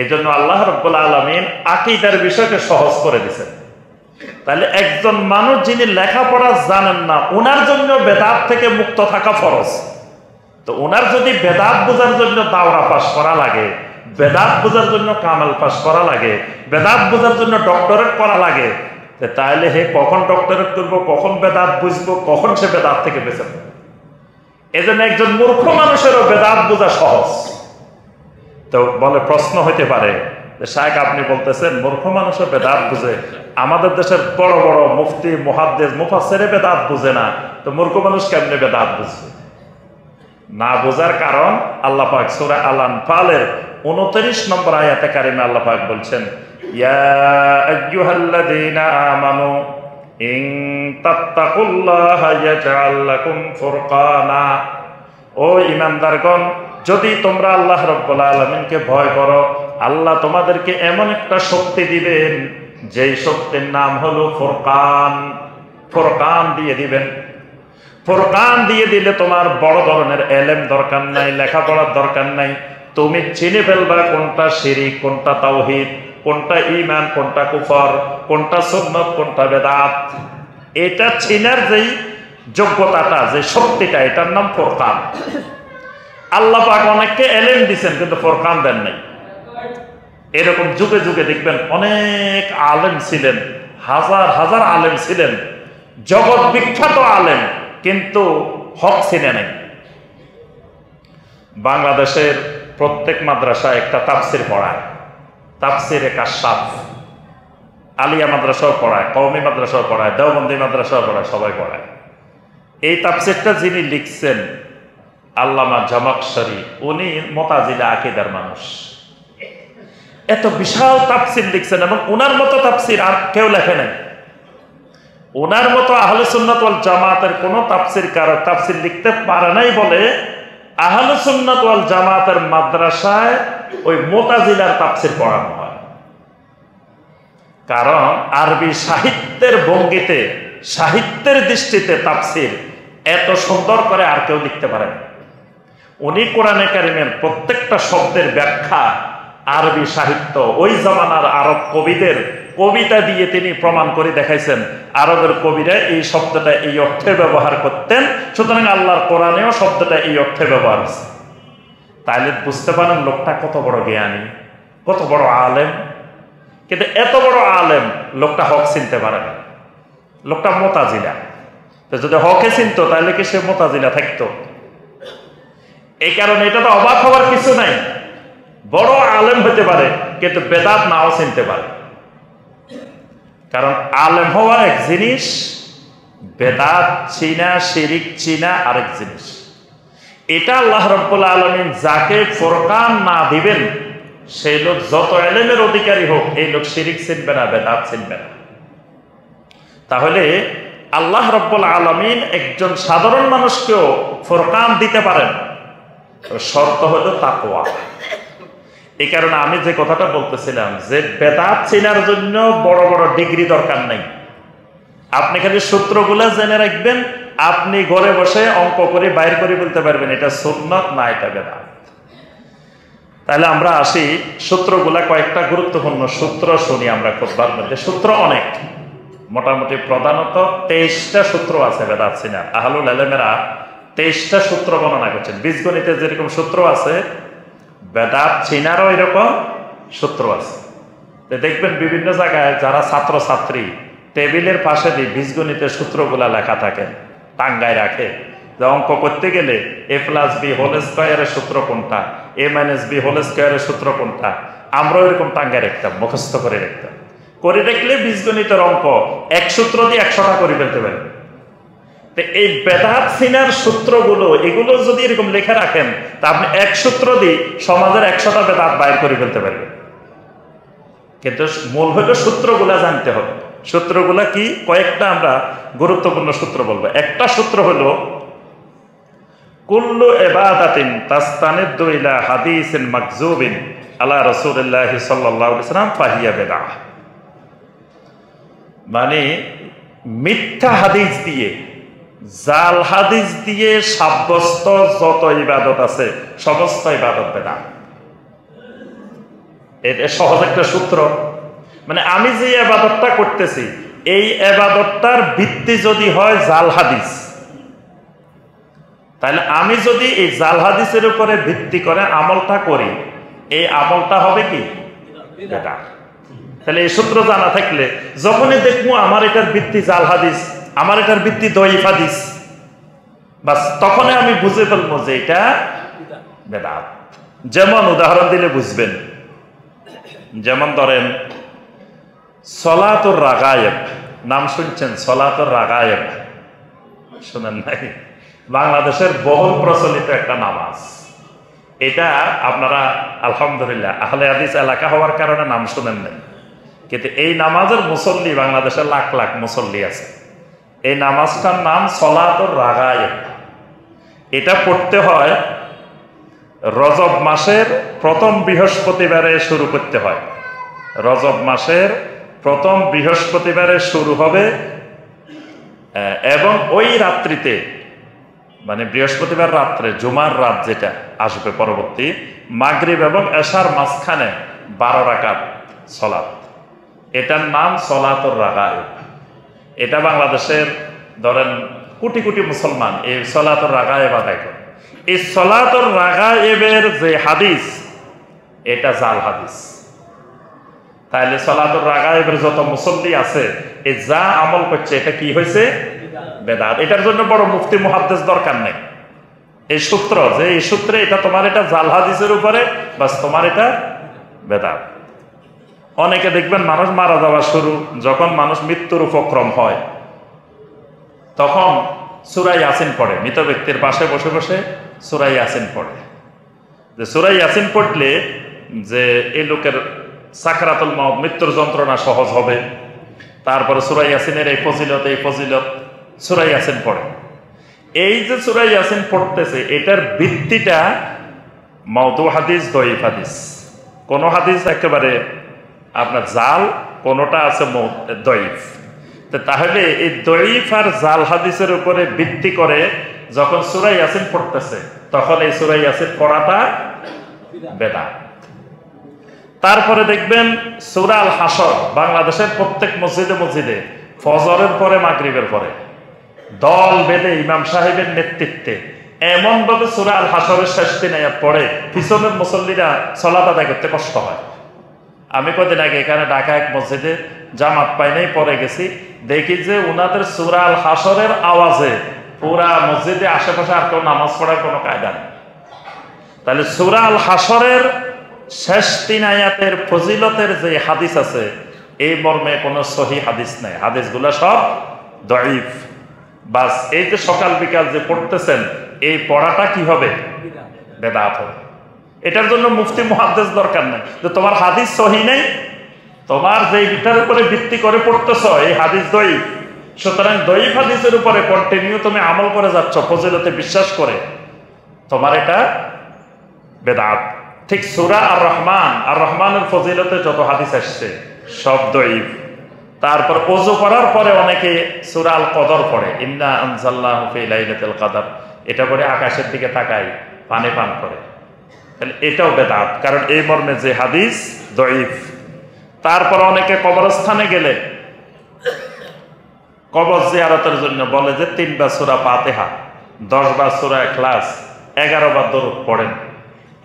A: এই জন্য আল্লাহ রাব্বুল আলামিন আকীদার বিষয়কে সহজ করে দিয়েছেন। তাহলে একজন মানুষ যিনি লেখাপড়া জানেন না, ওনার জন্য বেদাত থেকে মুক্ত থাকা ফরজ। তো ওনার যদি বেদাত বোঝার জন্য দাওরা পাস করা লাগে, বেদাত বোঝার জন্য কামাল পাস করা লাগে, বেদাত বোঝার জন্য ডক্টরেট করা লাগে, তাহলে হে কখন ডক্টরেট করবো, কখন বেদাত বুঝবো, কখন সে বেদাত থেকে বেঁচে যাবে? এজন্য একজন মূর্খ মানুষেরও বেদাত বোঝা সহজ। তো বলে প্রশ্ন হইতে পারে যে শায়েখ আপনি বলতেছেন মূর্খ মানুষও বেদাত বুঝে, আমাদের দেশের বড় বড় মুফতি, মুহাদ্দিস, মুফাসসিরে বেদাত বুঝে না, তো মূর্খ মানুষ কেমনে বেদাত বুঝবে? না বোঝার কারণ আল্লাহ পাক সূরা আল আনফালের 29 নম্বর আয়াতে কারিমে আল্লাহ পাক বলছেন, ইয়া আইয়ুহাল্লাযীনা আমানু ইন তাত্তাকুল্লাহা ইয়াজআল লাকুম ফুরকানা, ও ঈমানদারগণ যদি তোমরা আল্লাহ রাব্বুল আলামিনকে ভয় করো, আল্লাহ তোমাদেরকে এমন একটা শক্তি দিবেন যেই শক্তির নাম হলো ফুরকান। ফুরকান দিয়ে দিবেন। ফুরকান দিয়ে দিলে তোমার বড় ধরনের এলেম দরকার নাই, লেখাপড়ার দরকার নাই। তুমি চিনে ফেলবা কোনটা শিরিক, কোনটা তাওহীদ, কোনটা ঈমান, কোনটা কুফর, কোনটা সুন্নাত, কোনটা বেদাত। এটা চিনার যেই যোগ্যতাটা, যে শক্তিটা, এটার নাম ফুরকান। আল্লাহ পাক অনেককে এলেম দিয়েছেন কিন্তু ফুরকান দেন নাই। এরকম যুগে যুগে দেখবেন অনেক আলেম ছিলেন, হাজার হাজার আলেম ছিলেন, জগৎ বিখ্যাত আলেম, কিন্তু হক চিনে নাই। বাংলাদেশের প্রত্যেক মাদ্রাসায় একটা তাফসির পড়ায়, তাফসিরে কাশাফ। আলিয়া মাদ্রাসাও পড়ায়, কওমি মাদ্রাসাও পড়ায়, দেওবন্দি মাদ্রাসাও পড়ায়, সবাই পড়ায়। এই তাফসিরটা যিনি লিখছেন আল্লামা জামাকশরী, উনি মুতাজিলা আকীদার মানুষ। এত বিশাল তাফসির লিখছেন এবং উনার মতো তাফসির আর কেউ লেখে নাই। ওনার মতো আহলে সুন্নাত ওয়াল জামাতের কোন তাফসিরকারক তাফসির লিখতে পারে নাই বলে আহলে সুন্নাত ওয়াল জামাতের মাদ্রাসায় ওই মুতাজিলার তাফসির পড়ানো হয়। কারণ আরবি সাহিত্যের ভঙ্গিতে, সাহিত্যের দৃষ্টিতে তাফসির এত সুন্দর করে আর কেউ লিখতে পারে না। উনি কোরআনে কারিমের প্রত্যেকটা শব্দের ব্যাখ্যা আরবি সাহিত্য, ওই জামানার আরব কবিদের কবিতা দিয়ে তিনি প্রমাণ করে দেখাইছেন। আরবের কবিরা এই শব্দটা এই অর্থে ব্যবহার করতেন, সুতরাং আল্লাহর কোরআনেও শব্দটা এই অর্থে ব্যবহার হচ্ছে। তাইলে বুঝতে পারেন লোকটা কত বড় জ্ঞানী, কত বড় আলেম। কিন্তু এত বড় আলেম লোকটা হক চিনতে পারে না, লোকটা মুতাজিলা। তো যদি হকে চিনতো তাহলে কি সে মুতাজিলা থাকতো? এই কারণে এটা তো অবাক হওয়ার কিছু নাই। বড় আলেম হতে পারে কিন্তু বেদাত নাও চিনতে পারে। কারণ আলেম হওয়া এক জিনিস, বেদাত চিনা, শিরিক চিনা আরেক জিনিস। এটা আল্লাহ রাব্বুল আলামিন যাকে ফুরকান না দিবেন, সেই লোক যত ইলমের অধিকারী হোক, এই লোক শিরিক চিনবে না, বেদাত চিনবে না। তাহলে আল্লাহ রাব্বুল আলামিন একজন সাধারণ মানুষকেও ফুরকান দিতে পারেন, শর্ত হলো তাকওয়া। এই কারণে আমি যে কথাটা বলতেছিলাম যে বেদাত চিনার জন্য বড় বড় ডিগ্রি দরকার নাই। আপনি খালি সূত্রগুলো জেনে রাখবেন, আপনি ঘরে বসে অঙ্ক করে বাইর করে বলতে পারবেন এটা সুন্নাত না এটা বেদাত। তাহলে আমরা আসি সূত্রগুলা, কয়েকটা গুরুত্বপূর্ণ সূত্র শুনি আমরা খুতবার মধ্যে। সূত্র অনেক, মোটামুটি প্রধানত 23টা সূত্র আছে বেদাত চিনার। আহলুল ইলমেরা 23টা সূত্র বর্ণনা করছেন। বীজগণিতে যেরকম সূত্র আছে, বেদাত চিনারও এরকম সূত্র আছে। দেখবেন বিভিন্ন জায়গায় যারা ছাত্র ছাত্রী টেবিলের পাশে দিয়ে বীজগণিতের সূত্রগুলা লেখা থাকে, টাঙ্গায় রাখে, যে অঙ্ক করতে গেলে a+b হোল স্কয়ারের সূত্র কোনটা, a-b হোল স্কয়ারের সূত্র কোনটা, আমরাও এরকম টাঙ্গায় রাখতাম, মুখস্থ করে রাখতাম। করে রাখলে বীজগণিতের অঙ্ক এক সূত্র দিয়ে 100টা করে ফেলতে পারে। এই বেদাত চিনার সূত্রগুলো, এগুলো যদি এরকম লেখা রাখেন তা আপনি এক সূত্র দিয়ে সমাজের 100টা বেদাত বাইর করে ফেলতে পারবেন। কিন্তু মূল হলো সূত্রগুলা জানতে হবে। সূত্রগুলা কি? কয়েকটা আমরা গুরুত্বপূর্ণ সূত্র বলবো। একটা সূত্র হলো কুল্লু ইবাদাতিন তাস্তানিদু ইলা হাদিসিন মাকযুবিন আলা রাসূলিল্লাহ সাল্লাল্লাহু আলাইহি ওয়াসাল্লাম ফাহিয়া বিদআহ। মানে মিথ্যা হাদিস দিয়ে, জাল হাদিস দিয়ে সাব্যস্ত যত ইবাদত আছে সমস্ত ইবাদত বেদাত। এটা সহজ একটা সূত্র। মানে আমি যে ইবাদতটা করতেছি, এই ইবাদতটার ভিত্তি যদি হয় জাল হাদিস, তাহলে আমি যদি এই জাল হাদিসের উপরে ভিত্তি করে আমলটা করি, এই আমলটা হবে কি বেদাত। তাহলে এই সূত্র জানা থাকলে যখনই দেখবো আমার এটার ভিত্তি জাল হাদিস, আমার এটার ভিত্তি দঈফ হাদিস, বাস তখনই আমি বুঝে ফেলবো যে এটা বেদাত। যেমন উদাহরণ দিলে বুঝবেন, যেমন ধরেন সলাতুর রাগায়েব, নাম শুনছেন? সলাতুর রাগায়েব শুনেন নাই? বাংলাদেশের বহুল প্রচলিত একটা নামাজ। এটা আপনারা আলহামদুলিল্লাহ আহলে হাদিস এলাকা হওয়ার কারণে নাম শুনেন নাই, কিন্তু এই নামাজের মুসল্লি বাংলাদেশে লাখ লাখ মুসল্লি আছে। এই নামাজটার নাম সলাতুর রাগায়েব। এটা পড়তে হয় রজব মাসের প্রথম বৃহস্পতিবারে শুরু করতে হয়। রজব মাসের প্রথম বৃহস্পতিবারে শুরু হবে এবং ওই রাত্রিতে মানে বৃহস্পতিবার রাত্রে জুমার রাত যেটা আসবে পরবর্তী মাগরিব এবং এশার মাঝখানে 12 রাকাত সলাত, এটার নাম সলাতুর রাগায়েব। এটা বাংলাদেশের ধরেন কোটি কোটি মুসলমান এই সলাতুর রাগায়েব আদায় করে। এই সলাতুর রাগায়েবের যে হাদিস এটা জাল হাদিস। তাহলে সলাতুর রাগায়েবের যত মুসল্লি আছে এই যা আমল করছে এটা কি হয়েছে? বেদাত। এটার জন্য বড় মুফতি মুহাদ্দিস দরকার নেই। এই সূত্র যে এই সূত্রে এটা তোমার এটা জাল হাদিসের উপরে বাস তোমার এটা বেদাত। অনেকে দেখবেন মানুষ মারা যাওয়া শুরু, যখন মানুষ মৃত্যুর উপক্রম হয় তখন সূরা ইয়াসিন পড়ে, মৃত ব্যক্তির পাশে বসে বসে সূরা ইয়াসিন পড়ে। যে সূরা ইয়াসিন পড়লে যে এই লোকের সাকরাতুল মউত মৃত্যুর যন্ত্রণা সহজ হবে। তারপরে সূরা ইয়াসিনের এই ফজিলত সূরা ইয়াসিন পড়ে। এই যে সূরা ইয়াসিন পড়তেছে এটার ভিত্তিটা মাউদু হাদিস, দঈফ হাদিস। কোন হাদিস একেবারে আপনার জাল, কোনটা আছে দঈফ। তাহলে এই দঈফ আর জাল হাদিসের উপরে ভিত্তি করে যখন সূরা ইয়াসিন পড়তেছে তখন এই সূরা ইয়াসিন পড়াটা বেদাত। তারপরে দেখবেন সূরা আল হাসর বাংলাদেশের প্রত্যেক মসজিদে মসজিদে ফজরের পরে মাগরিবের পরে দল বেঁধে ইমাম সাহেবের নেতৃত্বে এমন ভাবে সূরা আল হাসরের শেষ 3 আয়াত পড়ে পিছনের মুসল্লিরা সালাত আদায় করতে কষ্ট হয়। আমি কদিন আগে এখানে ঢাকা এক মসজিদে জামাত পাই নাই, পরে গেছি, দেখি যে উনাদের সূরা আল হাসরের আওয়াজে পুরা মসজিদে আশেপাশে আর কেউ নামাজ পড়ার কোনো কায়দা নেই। তাহলে সূরা আল হাসরের শেষ 3 আয়াতের ফজিলতের যে হাদিস আছে এই মর্মে কোনো সহি হাদিস নাই, হাদিসগুলো সব দঈফ। বাস এই যে সকাল বিকাল যে পড়তেছেন এই পড়াটা কি হবে? বেদাত হবে। এটার জন্য মুফতি মুহাদ্দিস দরকার নাই যে তোমার হাদিস সহি নেই, তোমার যে এটার উপরে ভিত্তি করে পড়তেছ এই হাদিস দঈফ, সুতরাং দঈফ হাদিসের উপরে কন্টিনিউ তুমি আমল করে যাচ্ছ ফজিলতে বিশ্বাস করে, তোমার এটা বেদাত। ঠিক সূরা আর রহমানের ফজিলতে যত হাদিস আসছে সব দঈফ। তারপর ওযু করার পরে অনেকে সূরা আল কদর পড়ে, ইন্না আনজালনাহু ফি লাইলাতুল কদর, এটা পড়ে আকাশের দিকে তাকায় পানি পান করে, তাহলে এটাও বেদাত, কারণ এই মর্মে যে হাদিস দঈফ। তারপর অনেকে কবরস্থানে গেলে কবর জিয়ারতের জন্য বলে যে 3 বার সূরা ফাতিহা, 10 বার সূরা ইখলাস, 11 বার দরুদ পড়েন।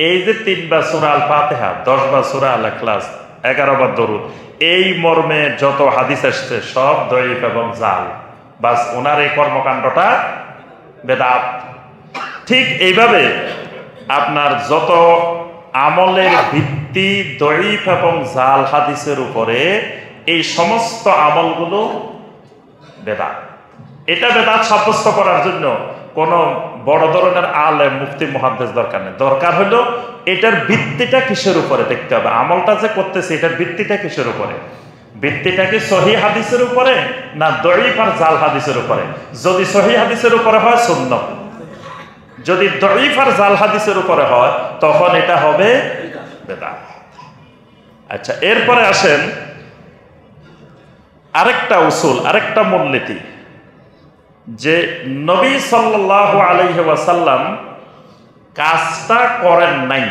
A: এই যে 3 বার সূরা আল ফাতিহা, 10 বার সূরা আল ইখলাস, 11 বার দরুদ, এই মর্মে যত হাদিস আসছে সব দঈফ এবং জাল। বাস ওনার এই কর্মকাণ্ডটা বেদাত। ঠিক এইভাবে আপনার যত আমলের ভিত্তি দঈফ এবং জাল হাদিসের উপরে এই সমস্ত আমলগুলো বেদাত। এটা বেদাত সাব্যস্ত করার জন্য কোনো বড় ধরনের আলেম মুফতি মুহাদ্দিস দরকার নেই। দরকার হলো এটার ভিত্তিটা কিসের উপরে দেখতে হবে, আমলটা যে করতেছে এটার ভিত্তিটা কিসের উপরে, ভিত্তিটা কি সহিহ হাদিসের উপরে না দঈফ আর জাল হাদিসের উপরে? যদি সহিহ হাদিসের উপরে হয় সুন্নাত, যদি দঈফ আর জাল হাদিসের উপরে হয় তখন এটা হবে বেদাত। আচ্ছা, এরপরে আসেন আরেকটা উসুল, আরেকটা মূলনীতি, যে নবী সাল্লাল্লাহু আলাইহি ওয়াসাল্লাম কাজটা করেন নাই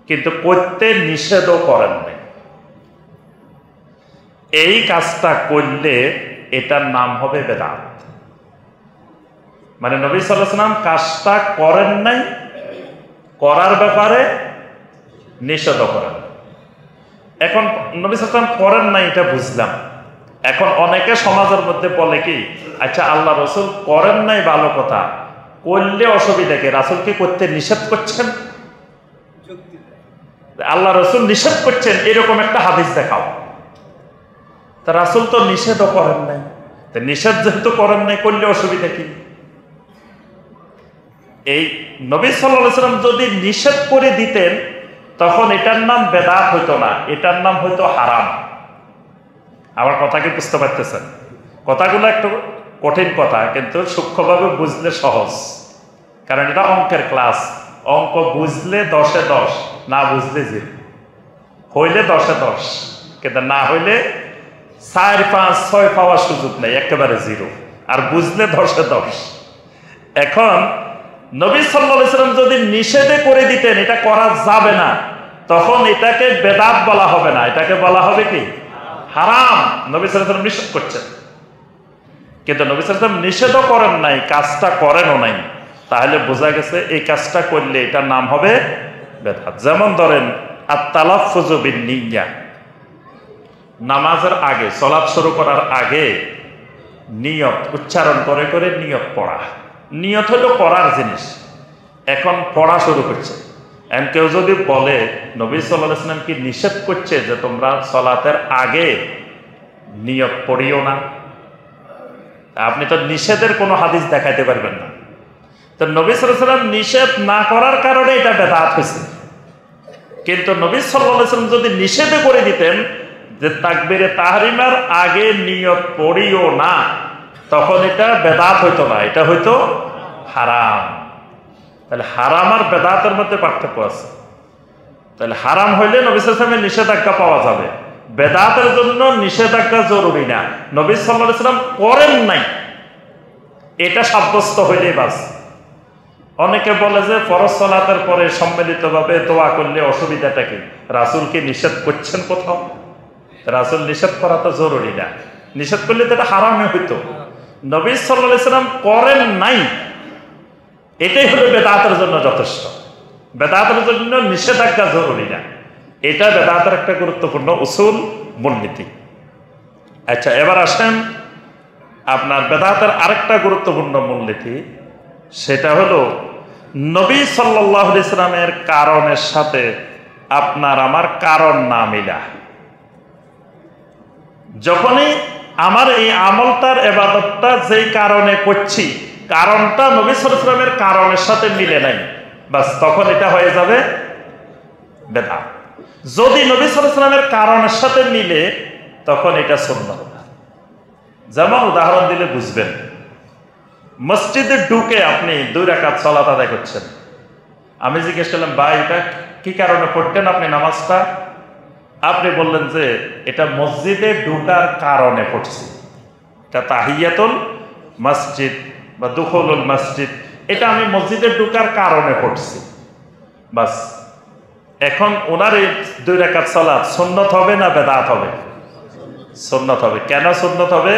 A: কিন্তু করতে নিষেধও করেন নাই। এই কাজটা করলে এটার নাম হবে বেদাত। মানে নবী সাল্লাল্লাহু আলাইহি ওয়াসাল্লাম কাজটা করেন নাই, করার ব্যাপারে নিষেধও করেন। এখন নবী সাল্লাল্লাহু আলাইহি ওয়াসাল্লাম করেন নাই এটা বুঝলাম, এখন অনেকে সমাজের মধ্যে বলে কি, আচ্ছা আল্লাহ রসুল করেন নাই ভালো কথা, করলে অসুবিধা কি, রাসূল কি করতে নিষেধ করছেন? আল্লাহ রসুল নিষেধ করছেন এরকম একটা হাদিস দেখাও। তা রাসূল তো নিষেধও করেন নাই, নিষেধ যেহেতু করেন নাই করলে অসুবিধা কি? এই নবী সাল্লাল্লাহু আলাইহি ওয়াসাল্লাম যদি নিষেধ করে দিতেন তখন এটার নাম বেদাত হইতো না, এটার নাম হইতো হারাম। আমার কথা কি বুঝতে পারতেছেন? কথাগুলো একটু কঠিন কথা, কিন্তু সূক্ষ্মভাবে বুঝলে সহজ, কারণ এটা অঙ্কের ক্লাস। অঙ্ক বুঝলে 10-এ 10, না বুঝলে 0, হইলে 10-এ 10, কিন্তু না হইলে 4, 5, 6 পাওয়ার সুযোগ নেই, একেবারে 0। আর বুঝলে 10-এ 10। এখন নবী সাল্লাল্লাহু আলাইহি ওয়াসাল্লাম যদি নিষেধে করে দিতেন এটা করা যাবে না, তখন এটাকে বেদাত বলা হবে না, এটাকে বলা হবে কি হারাম। নবী সাল্লাল্লাহু আলাইহি ওয়াসাল্লাম নিষেধ করছেন, কিন্তু নবী সাল্লাল্লাহু আলাইহি ওয়াসাল্লাম নিষেধও করেন নাই, কাজটা করেনও নাই, তাহলে বোঝা গেছে এই কাজটা করলে এটার নাম হবে বেদাত। যেমন ধরেন আত-তালাফফুযু বিন-নিয়্যা, নামাজের আগে, সালাত শুরু করার আগে নিয়ত উচ্চারণ করে করে নিয়ত পড়া। নিয়ত হলো করার জিনিস, এখন পড়া শুরু করছে। এখন কেউ যদি বলে নবী সাল্লাল্লাহু আলাইহি ওয়াসাল্লাম কি নিষেধ করছে যে তোমরা সালাতের আগে নিয়ত পড়িও না, আপনি তো নিষেধের কোনো হাদিস দেখাইতে পারবেন না। তো নবী সাল্লাল্লাহু আলাইহি ওয়াসাল্লাম নিষেধ না করার কারণে এটা বেদাত হয়েছে। কিন্তু নবী সাল্লাল্লাহু আলাইহি ওয়াসাল্লাম যদি নিষেধে করে দিতেন যে তাকবীরে তাহরিমার আগে নিয়ত পড়িও না, তখন এটা বেদাত হইতো না, এটা হইতো হারাম। তাহলে হারাম আর বেদাতের মধ্যে পার্থক্য আছে। তাহলে হারাম হইলে নবী সাল্লাল্লাহু আলাইহি ওয়াসাল্লামের নিষেধাজ্ঞা পাওয়া যাবে, বেদাতের জন্য নিষেধাজ্ঞা জরুরি না। নবী সাল্লাল্লাহু আলাইহি ওয়াসাল্লাম করেন নাই এটা সাব্যস্ত হইলেই বাস। অনেকে বলে যে ফরজ সালাতের পরে সম্মিলিতভাবে দোয়া করলে অসুবিধাটা কি? রাসূলকে নিষেধ করছেন কোথাও? রাসূল নিষেধ করা তো জরুরি না, নিষেধ করলে তো এটা হারামই হইতো। নবী সাল্লাল্লাহু আলাইহি ওয়াসাল্লাম করেন নাই, এটাই হলো বেদাতের জন্য যথেষ্ট। বেদাতের জন্য নিষেধাজ্ঞা জরুরি না, এটা বেদাতের একটা গুরুত্বপূর্ণ উসুল, মূলনীতি। আচ্ছা, এবার আসেন আপনার বেদাতের আরেকটা গুরুত্বপূর্ণ মূলনীতি, সেটা হলো নবী সাল্লাল্লাহু আলাইহি ওয়াসাল্লামের কারণের সাথে আপনার আমার কারণ না মিলা। যখনই আমার এই আমলটার ইবাদতটা যেই কারণে করছি, কারণটা নবী সাল্লাল্লাহু আলাইহি ওয়াসাল্লামের কারণের সাথে মিলে নাই, বাস তখন এটা হয়ে যাবে বেদাত। যদি নবী সাল্লাল্লাহু আলাইহি ওয়াসাল্লামের কারণের সাথে মিলে, তখন এটা সুন্নাত। যেমন উদাহরণ দিলে বুঝবেন, মসজিদে ঢুকে আপনি 2 রাকাত সালাত আদায় করছেন। আমি জিজ্ঞেস করলাম, ভাই এটা কি কারণে পড়তেন আপনি নামাজটা? আপনি বললেন যে এটা মসজিদে ঢুকার কারণে পড়ছি, এটা তাহিয়াতুল মসজিদ বা দুখুলুল মসজিদ, এটা আমি মসজিদে ঢুকার কারণে পড়ছি, বাস। এখন ওনার এই 2 রাকাত সালাত সুন্নত হবে না বেদাত হবে? সুন্নত হবে। কেন সুন্নত হবে?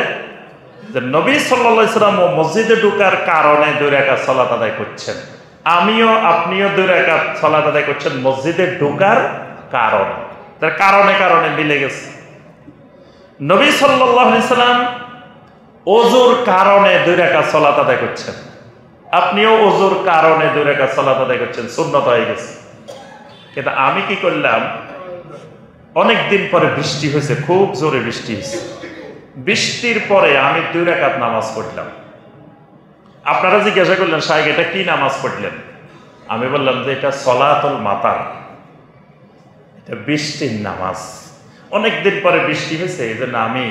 A: যে নবী সাল্লাল্লাহু আলাইহি ওয়াসাল্লাম মসজিদে ঢুকার কারণে 2 রাকাত সালাত আদায় করছেন, আমিও আপনিও 2 রাকাত সালাত আদায় করছেন মসজিদে ঢুকার কারণে, তার কারণে কারণে মিলে গেছে। নবী সাল্লাল্লাহু আলাইহি ওয়াসাল্লাম ওযুর কারণে 2 রাকাত সালাত আদায় করছেন, আপনিও ওযুর কারণে 2 রাকাত সালাত আদায় করছেন, সুন্নত হয়ে গেছে। কিন্তু আমি কি করলাম, অনেক দিন পরে বৃষ্টি হয়েছে, খুব জোরে বৃষ্টি হয়েছে, বৃষ্টির পরে আমি 2 রাকাত নামাজ পড়লাম। আপনারা জিজ্ঞাসা করলেন, শাইখ এটা কি নামাজ পড়লেন? আমি বললাম যে এটা সলাতুল মাতার, এটা বৃষ্টির নামাজ। অনেক দিন পরে বৃষ্টি হয়েছে, এই জন্য আমি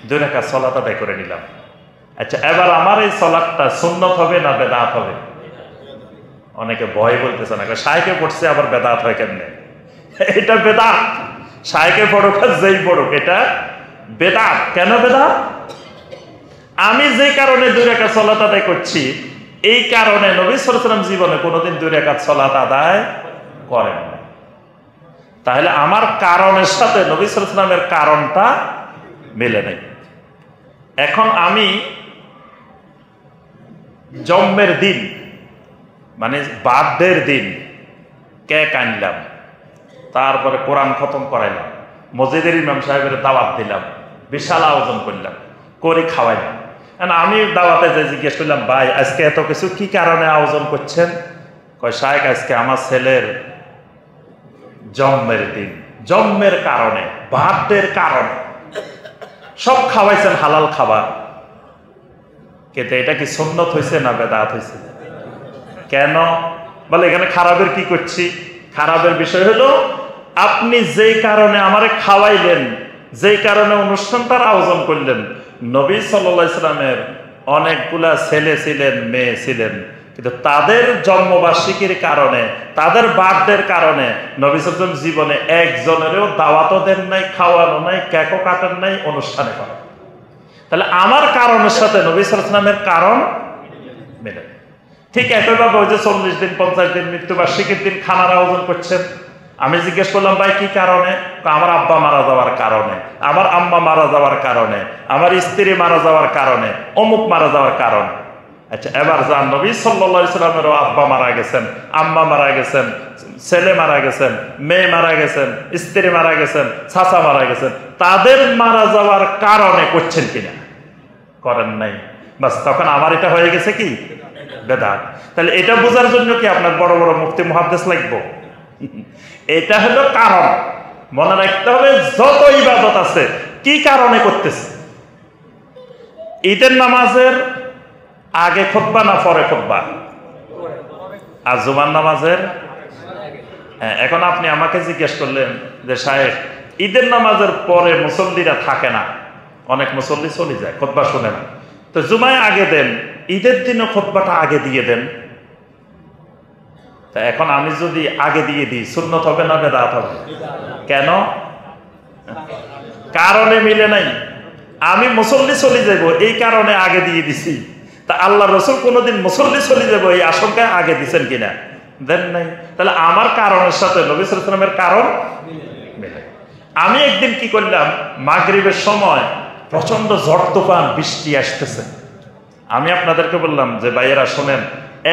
A: 2 রাকাত সালাত আদায় করে নিলাম। আচ্ছা, এবার আমার এই সালাতটা সুন্নত হবে না বেদাত হবে? অনেকে ভয় বলতেছে না, শাইখে পড়ছে আবার বেদাত হয় কেমনে? এটা বেদাত, শাইখে পড়ুক আর যেই পড়ুক, এটা বেদাত। কেন বেদাত? আমি যে কারণে 2 রাকাত সালাত আদায় করছি, এই কারণে নবী সাল্লাল্লাহু আলাইহি ওয়াসাল্লাম জীবনে কোনোদিন 2 রাকাত সালাত আদায় করেন না। তাহলে আমার কারণের সাথে নবী সাল্লাল্লাহু আলাইহি ওয়াসাল্লামের কারণটা মেলে নাই। এখন আমি জন্মের দিন মানে বার্থডের দিন কেক আনলাম, তারপরে কোরআন খতম করাইলাম, মসজিদের ইমাম সাহেবের দাওয়াত দিলাম, বিশাল আয়োজন করলাম, করে খাওয়াইলাম। আমি দাওয়াতে যে জিজ্ঞেস করলাম, ভাই আজকে এত কিছু কি কারণে আয়োজন করছেন? কয়, শাইখ আজকে আমার ছেলের জন্মের দিন, জন্মের কারণে, বার্থডের কারণে সব খাওয়াইছেন হালাল খাবার। কিন্তু এটা কি সুন্নত হয়েছে না বেদাত হয়েছে? কেন? বলে এখানে খারাপের কি করছি? খারাপের বিষয় হলো আপনি যেই কারণে আমারে খাওয়াইলেন, যেই কারণে অনুষ্ঠানটার আয়োজন করলেন, নবী সাল্লাল্লাহু আলাইহি ওয়াসাল্লামের অনেকগুলা ছেলে ছিলেন, মেয়ে ছিলেন, কিন্তু তাদের জন্মবার্ষিকীর কারণে, তাদের বার্থডের কারণে নবী সাল্লাল্লাহু আলাইহি ওয়াসাল্লাম জীবনে একজনেরও দাওয়াতও দেন নাই, খাওয়ানো নাই, কেকও কাটেন নাই, অনুষ্ঠানে করেন। তাহলে আমার কারণের সাথে নবী সাল্লাল্লাহু আলাইহি ওয়াসাল্লামের কারণ মেলে। ঠিক একইভাবে ওই যে 40 দিন 50 দিন মৃত্যুবার্ষিকীর দিন খানার আয়োজন করছেন। আমি জিজ্ঞেস করলাম ভাই কি কারণে? আমার আব্বা মারা যাওয়ার কারণে, আমার আম্মা মারা যাওয়ার কারণে, আমার স্ত্রী মারা যাওয়ার কারণে, অমুক মারা যাওয়ার কারণে। আচ্ছা, এবার যান, নবী সাল্লাল্লাহু আলাইহি সাল্লামেরও আব্বা মারা গেছেন, আম্মা মারা গেছেন, ছেলে মারা গেছেন, মেয়ে মারা গেছেন, স্ত্রী মারা গেছেন, চাচা মারা গেছেন, তাদের মারা যাওয়ার কারণে করছেন কিনা? করেন নাই। বাস, তখন আমার এটা হয়ে গেছে কি বেদাত। তাহলে এটা বোঝার জন্য কি আপনার বড় বড় মুফতি মুহাদ্দিস লাগবো? এটা হলো কারণ। মনে রাখতে হবে যত ইবাদত আছে কি কারণে করতেছে। ঈদের নামাজের আগে খুতবা না পরে খুতবা? আর জুমার নামাজের এখন আপনি আমাকে জিজ্ঞেস করলেন যে সাহেব ঈদের নামাজের পরে মুসল্লিরা থাকে না, অনেক মুসল্লি চলে যায়, খুতবা শুনে না, তো জুমায় আগে দেন, ঈদের দিনও খুতবাটা আগে দিয়ে দেন। তা এখন আমি যদি আগে দিয়ে দিই সুন্নত হবে না বেদাত হবে? কেন? কারণে মিলে নাই। আমি মুসল্লি চলে যাব এই কারণে আগে দিয়ে দিছি। তা আল্লাহ রসুল কোনোদিন মুসল্লি চলে যাব এই আশঙ্কায় আগে দিচ্ছেন কিনা? দেন নাই। তাহলে আমার কারণের সাথে নবী সাল্লাল্লাহু আলাইহি ওয়াসাল্লামের কারণ মিলে। আমি একদিন কি করলাম, মাগরিবের সময় প্রচন্ড ঝড় তুফান বৃষ্টি আসতেছে। আমি আপনাদেরকে বললাম যে ভাইয়েরা শোনেন,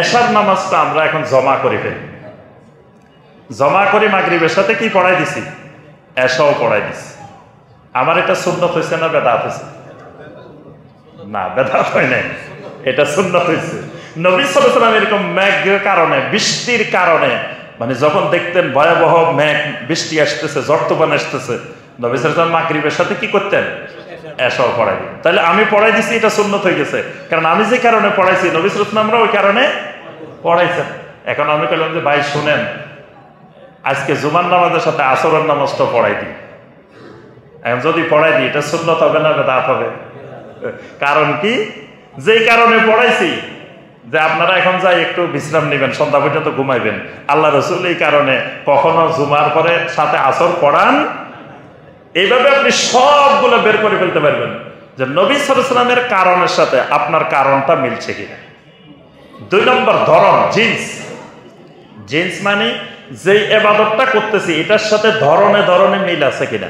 A: এশার নামাজটা আমরা এখন জমা করে ফেলি। জমা করে মাগরিবের সাথে কি পড়াই দিছি? এশাও পড়াই দিছি। আমার এটা সুন্নত হয়েছে না বেদাত হয়েছে? না, বেদাত হয় নাই, এটা সুন্নত হয়েছে। নবী সাল্লাল্লাহু আলাইহি ওয়াসাল্লাম এরকম মেঘের কারণে, বৃষ্টির কারণে, মানে যখন দেখতেন ভয়াবহ মেঘ বৃষ্টি আসতেছে, ঝড় তুফান আসতেছে, নবী সাল্লাল্লাহু আলাইহি ওয়াসাল্লাম মাগরিবের সাথে কি করতেন? এশাও পড়াই দিতেন। তাহলে আমি পড়াই দিছি, এটা সুন্নত হয়ে গেছে, কারণ আমি যে কারণে পড়াইছি নবী সাল্লাল্লাহু আলাইহি ওয়াসাল্লাম ওই কারণে পড়াইছেন। এখন আমি বললাম যে ভাই শুনেন, আজকে জুমার নামাজের সাথে আসরের নামাজটা পড়াই দিই। এখন যদি পড়াই দিই এটা সুন্নত হবে না বেদাত হবে? কারণ কি? যে কারণে পড়াইছি যে আপনারা এখন যাই একটু বিশ্রাম নেবেন, সন্ধ্যা পর্যন্ত ঘুমাইবেন, আল্লাহ রসুল এই কারণে কখনো জুমার পরে সাথে আসর পড়ান। এইভাবে আপনি সবগুলো বের করে ফেলতে পারবেন যে নবী সাল্লাল্লাহু আলাইহি ওয়াসাল্লামের কারণের সাথে আপনার কারণটা মিলছে কিনা। 2 নম্বর ধরন, জিন্স। জিন্স মানে যে ইবাদতটা করতেছি এটার সাথে ধরনে ধরনে মিল আছে কিনা।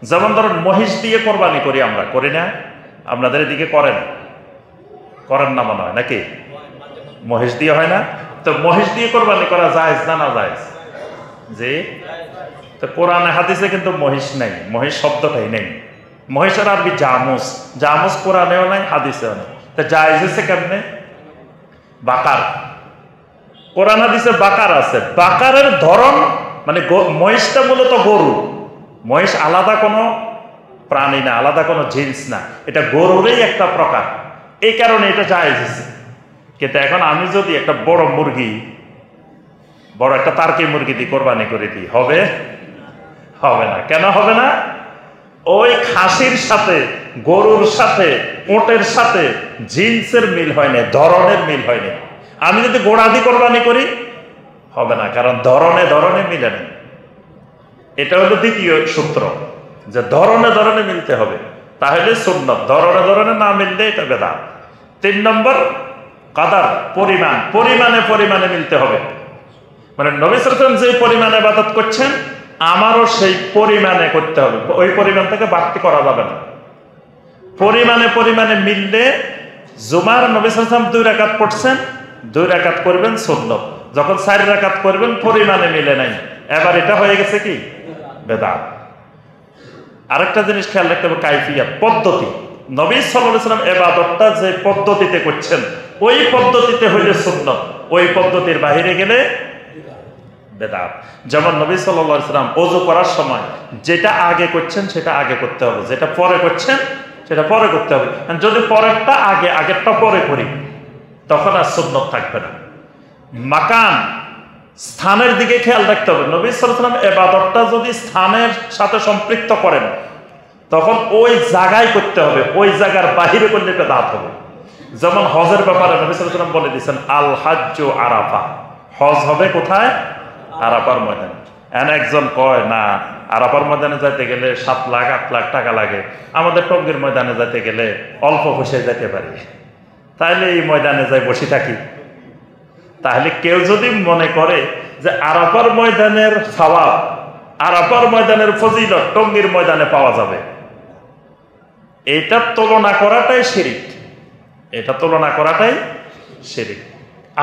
A: যেমন ধরুন মহিষ দিয়ে কোরবানি করি আমরা, করি না? আপনাদের এদিকে করেন না মনে হয় নাকি? মহিষ দিয়ে হয় না? তো মহিষ দিয়ে কোরবানি করা জায়েজ না না জায়েজ? জি। তো কোরআনে হাদিসে কিন্তু মহিষ নাই, মহিষ শব্দটাই নেই। মহিষের আরবি জামুস, জামুস কোরআনেও নাই হাদিসেও নাই। তো জায়েজ হচ্ছে কেমনে? বাকার। কোরআন হাদিসে বাকার আছে। বাকারের ধরন মানে মহিষটা মূলত গরু, মহিষ আলাদা কোনো প্রাণী না, আলাদা কোনো জিনিস না, এটা গরুরই একটা প্রকার, এই কারণে এটা জায়েজ হয়েছে। কিন্তু এখন আমি যদি একটা বড় মুরগি, বড় একটা টার্কি মুরগি দিয়ে কোরবানি করে দিই, হবে? হবে না। কেন হবে না? ওই খাসির সাথে, গরুর সাথে, ওটের সাথে জিন্সের মিল হয়নি, ধরনের মিল হয়নি। আমি যদি ঘোড়া দিয়ে কোরবানি করি হবে না, কারণ ধরনে ধরনে মিলে নেই। এটা হলো দ্বিতীয় সূত্র, যে ধরনে ধরনে মিলতে হবে, তাহলে সুন্নত। ধরনে ধরনে না মিললে এটা বেদাত। 3 নম্বর কাদার, পরিমাণ, পরিমাণে পরিমাণে মিলতে হবে। মানে নবী সাল্লাল্লাহু আলাইহি ওয়াসাল্লাম যে পরিমাণে ইবাদত করছেন আমারও সেই পরিমাণে করতে হবে, ওই পরিমাণ থেকে বাড়তি করা যাবে না। পরিমাণে পরিমাণে মিললে, জুমার নবী সাল্লাল্লাহু আলাইহি ওয়াসাল্লাম 2 রাকাত পড়ছেন, 2 রাকাত করবেন সুন্নত। যখন 4 রাকাত করবেন পরিমাণে মিলে নাই, এবার এটা হয়ে গেছে কি বেদাত। আরেকটা জিনিস খেয়াল রাখতে হবে, কাইফিয়াত, পদ্ধতি। নবী সাল্লাল্লাহু আলাইহি ওয়াসাল্লাম ইবাদতটা যে পদ্ধতিতে করছেন ওই পদ্ধতিতে হইলে সুন্নত, ওই পদ্ধতির বাইরে গেলে বেদাত। যেমন নবী সাল্লাল্লাহু আলাইহি ওয়াসাল্লাম ওযু করার সময় যেটা আগে করছেন সেটা আগে করতে হবে, যেটা পরে করছেন সেটা পরে করতে হবে। যদি পরেরটা আগে, আগেরটা পরে করি তখন আর সুন্নত থাকবে না। মাকান, স্থানের দিকে খেয়াল রাখতে হবে। নবী সাল্লাল্লাহু আলাইহি ওয়াসাল্লাম ইবাদতটা যদি স্থানের সাথে সম্পৃক্ত করেন তখন ওই জায়গায় করতে হবে, ওই জায়গার বাহিরে করলে বেদাত হবে। যেমন হজের ব্যাপারে নবী সাল্লাল্লাহু আলাইহি ওয়াসাল্লাম বলে দিয়েছেন আল হাজ্জু আরাফা, হজ হবে কোথায়? আরাফার ময়দানে। একজন কয় না আরাফার ময়দানে যাইতে গেলে 7 লাখ 8 লাখ টাকা লাগে, আমাদের টঙ্গীর ময়দানে যাইতে গেলে অল্প পয়সায় যেতে পারি, তাইলে এই ময়দানে যাই বসে থাকি। তাহলে কেউ যদি মনে করে যে আরাফার ময়দানের সওয়াব, আরাফার ময়দানের ফজিলত টঙ্গীর ময়দানে পাওয়া যাবে, এটা তুলনা করাটাই শিরিক। এটা তুলনা করাটাই শিরিক।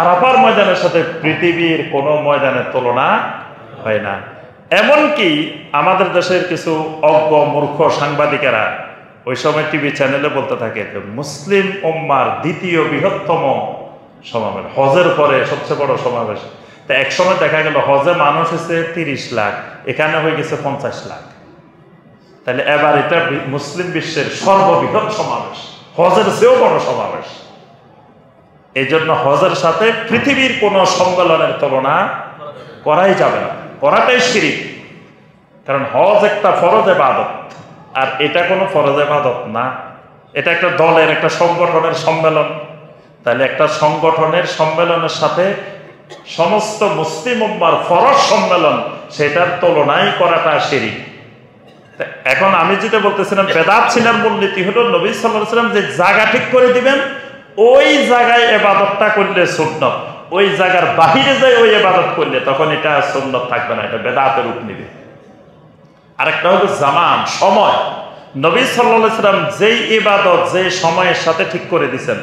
A: আরাফার ময়দানের সাথে পৃথিবীর কোনো ময়দানের তুলনা হয় না। এমনকি আমাদের দেশের কিছু অজ্ঞ মূর্খ সাংবাদিকেরা ওই সময় টিভি চ্যানেলে বলতে থাকে যে মুসলিম উম্মার দ্বিতীয় বৃহত্তম সমাবেশ, হজের পরে সবচেয়ে বড় সমাবেশ। তা এক সময় দেখা গেল হজে মানুষ হয়েছে 30 লাখ, এখানে হয়ে গেছে 50 লাখ। তাহলে এবার এটা মুসলিম বিশ্বের সর্ববৃহৎ সমাবেশ, হজের চেয়েও বড় সমাবেশ। এই জন্য হজের সাথে পৃথিবীর কোনো সম্মেলনের তুলনা করাই যাবে না, করাটাই শিরিক। কারণ হজ একটা ফরজ ইবাদত, আর এটা কোনো ফরজ ইবাদত না। এটা একটা দলের, একটা সংগঠনের সম্মেলন। তাহলে একটা সংগঠনের সম্মেলনের সাথে সমস্ত মুসলিম উম্মার ফরজ সম্মেলন, সেটার তুলনায় করাটা শিরিক। এখন আমি যেটা বলতেছিলাম, বেদাত ছিনার মূলনীতি হলো নবী সাল্লাল্লাহু আলাইহি ওয়াসাল্লাম যে জায়গা ঠিক করে দিবেন, ওই জায়গায় ইবাদতটা করলে সুন্নত। ওই জায়গার বাহিরে যায় ওই ইবাদত করলে তখন এটা সুন্নত থাকবে না, এটা বেদাতের রূপ নিবে। আরেকটা হলো জামান, সময়। নবী সাল্লাল্লাহু আলাইহি ওয়াসাল্লাম যেই ইবাদত যে সময়ের সাথে ঠিক করে দিয়েছেন,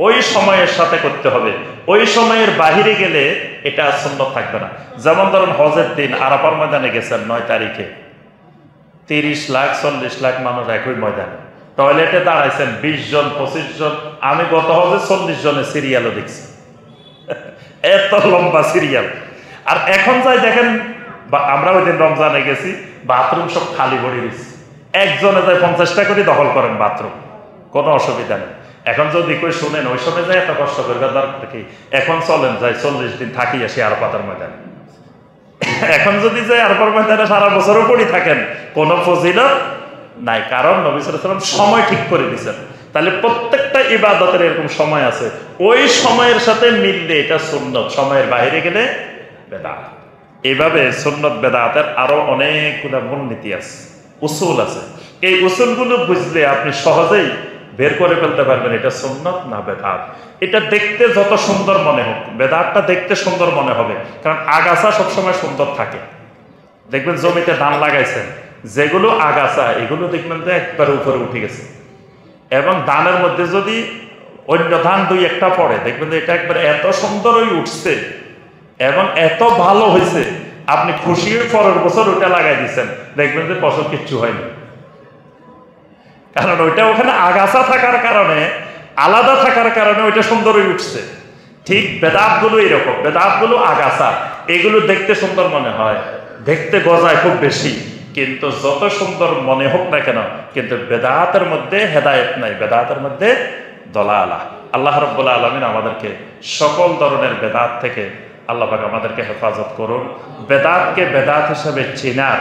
A: ওই সময়ের সাথে করতে হবে। ওই সময়ের বাহিরে গেলে এটা সুন্নত থাকবে না। যেমন ধরুন হজের দিন আরাফার ময়দানে গেছেন 9 তারিখে, 30 লাখ 40 লাখ মানুষ একই ময়দানে, টয়লেটে দাঁড়াইছেন 20 জন 25 জন। আমি গত হজে 40 জনের সিরিয়ালও দেখছি, এত লম্বা সিরিয়াল। আর এখন যাই দেখেন, আমরা ওই দিন রমজানে গেছি, বাথরুম সব খালি ভরে দিচ্ছি। একজনে যায় 50টা করে দখল করেন বাথরুম, কোনো অসুবিধা নেই। এখন যদি কই শুনেন ওই সময় যায় এত কষ্ট করে দরকার কি, এখন চলেন যাই 40 দিন থাকি আসি আরাফাতের ময়দানে। এখন যদি যাই আরাফার ময়দানে সারা বছরও পড়ি থাকেন, কোনো ফজিলত নাই। কারণ নবী সাল্লাল্লাহু আলাইহি ওয়াসাল্লাম সময় ঠিক করে দিয়েছেন। তাহলে প্রত্যেকটা ইবাদতের এরকম সময় আছে, ওই সময়ের সাথে মিললে এটা সুন্নত, সময়ের বাইরে গেলে বেদাত। এইভাবে সুন্নত বেদাতের আরো অনেকগুলো মূলনীতি আছে, উসুল আছে। এই উসুলগুলো বুঝলে আপনি সহজেই বের করে ফেলতে পারবেন এটা সুন্নত না বেদাত। এটা দেখতে যত সুন্দর মনে হোক, বেদাতটা দেখতে সুন্দর মনে হবে, কারণ আগাছা সবসময় সুন্দর থাকে। দেখবেন জমিতে ধান লাগাইছেন, যেগুলো আগাছা এগুলো দেখবেন যে একবারে উপরে উঠে গেছে, এবং ধানের মধ্যে যদি অন্য ধান 2-1টা পড়ে, দেখবেন যে এটা একবারে এত সুন্দর হয়ে উঠছে এবং এত ভালো হয়েছে, আপনি খুশি হয়ে পরের বছর ওটা লাগাই দিচ্ছেন, দেখবেন যে ফসল কিচ্ছু হয়নি। কারণ ওইটা ওখানে আগাছা থাকার কারণে, আলাদা থাকার কারণে ওইটা সুন্দর হয়ে উঠছে। ঠিক বেদাতগুলো এরকম, বেদাতগুলো আগাছা, এগুলো দেখতে সুন্দর মনে হয়, দেখতে গজায় খুব বেশি, কিন্তু যত সুন্দর মনে হোক না কেন, কিন্তু বেদাতের মধ্যে হেদায়েত নাই, বেদাতের মধ্যে দলালাহ। আল্লাহ রাব্বুল আলামিন আমাদেরকে সকল ধরনের বেদাত থেকে আল্লাহ পাক আমাদেরকে হেফাজত করুন। বেদাতকে বেদাত হিসেবে চেনার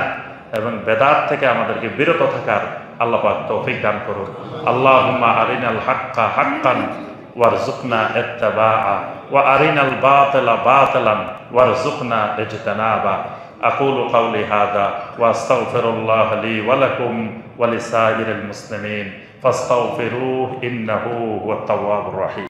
A: এবং বেদাত থেকে আমাদেরকে বিরত থাকার আল্লাহ পাক তৌফিক দান করুন। আল্লাহুম্মা আরিনাল হাক্কা হাক্কান ওয়ারযুকনা ইত্তিবাআ ওয়া আরিনাল বাতিলা বাতিলান ওয়ারযুকনা ইজতিনাবা। আকুলু কাওলি হাযা ওয়া আস্তাগফিরুল্লাহ লি ওয়া লাকুম ওয়া লিসাইরিল মুসলিমিন ফাস্তাগফিরুহু ইন্নাহু হুয়াত তাওয়াবুর রহিম।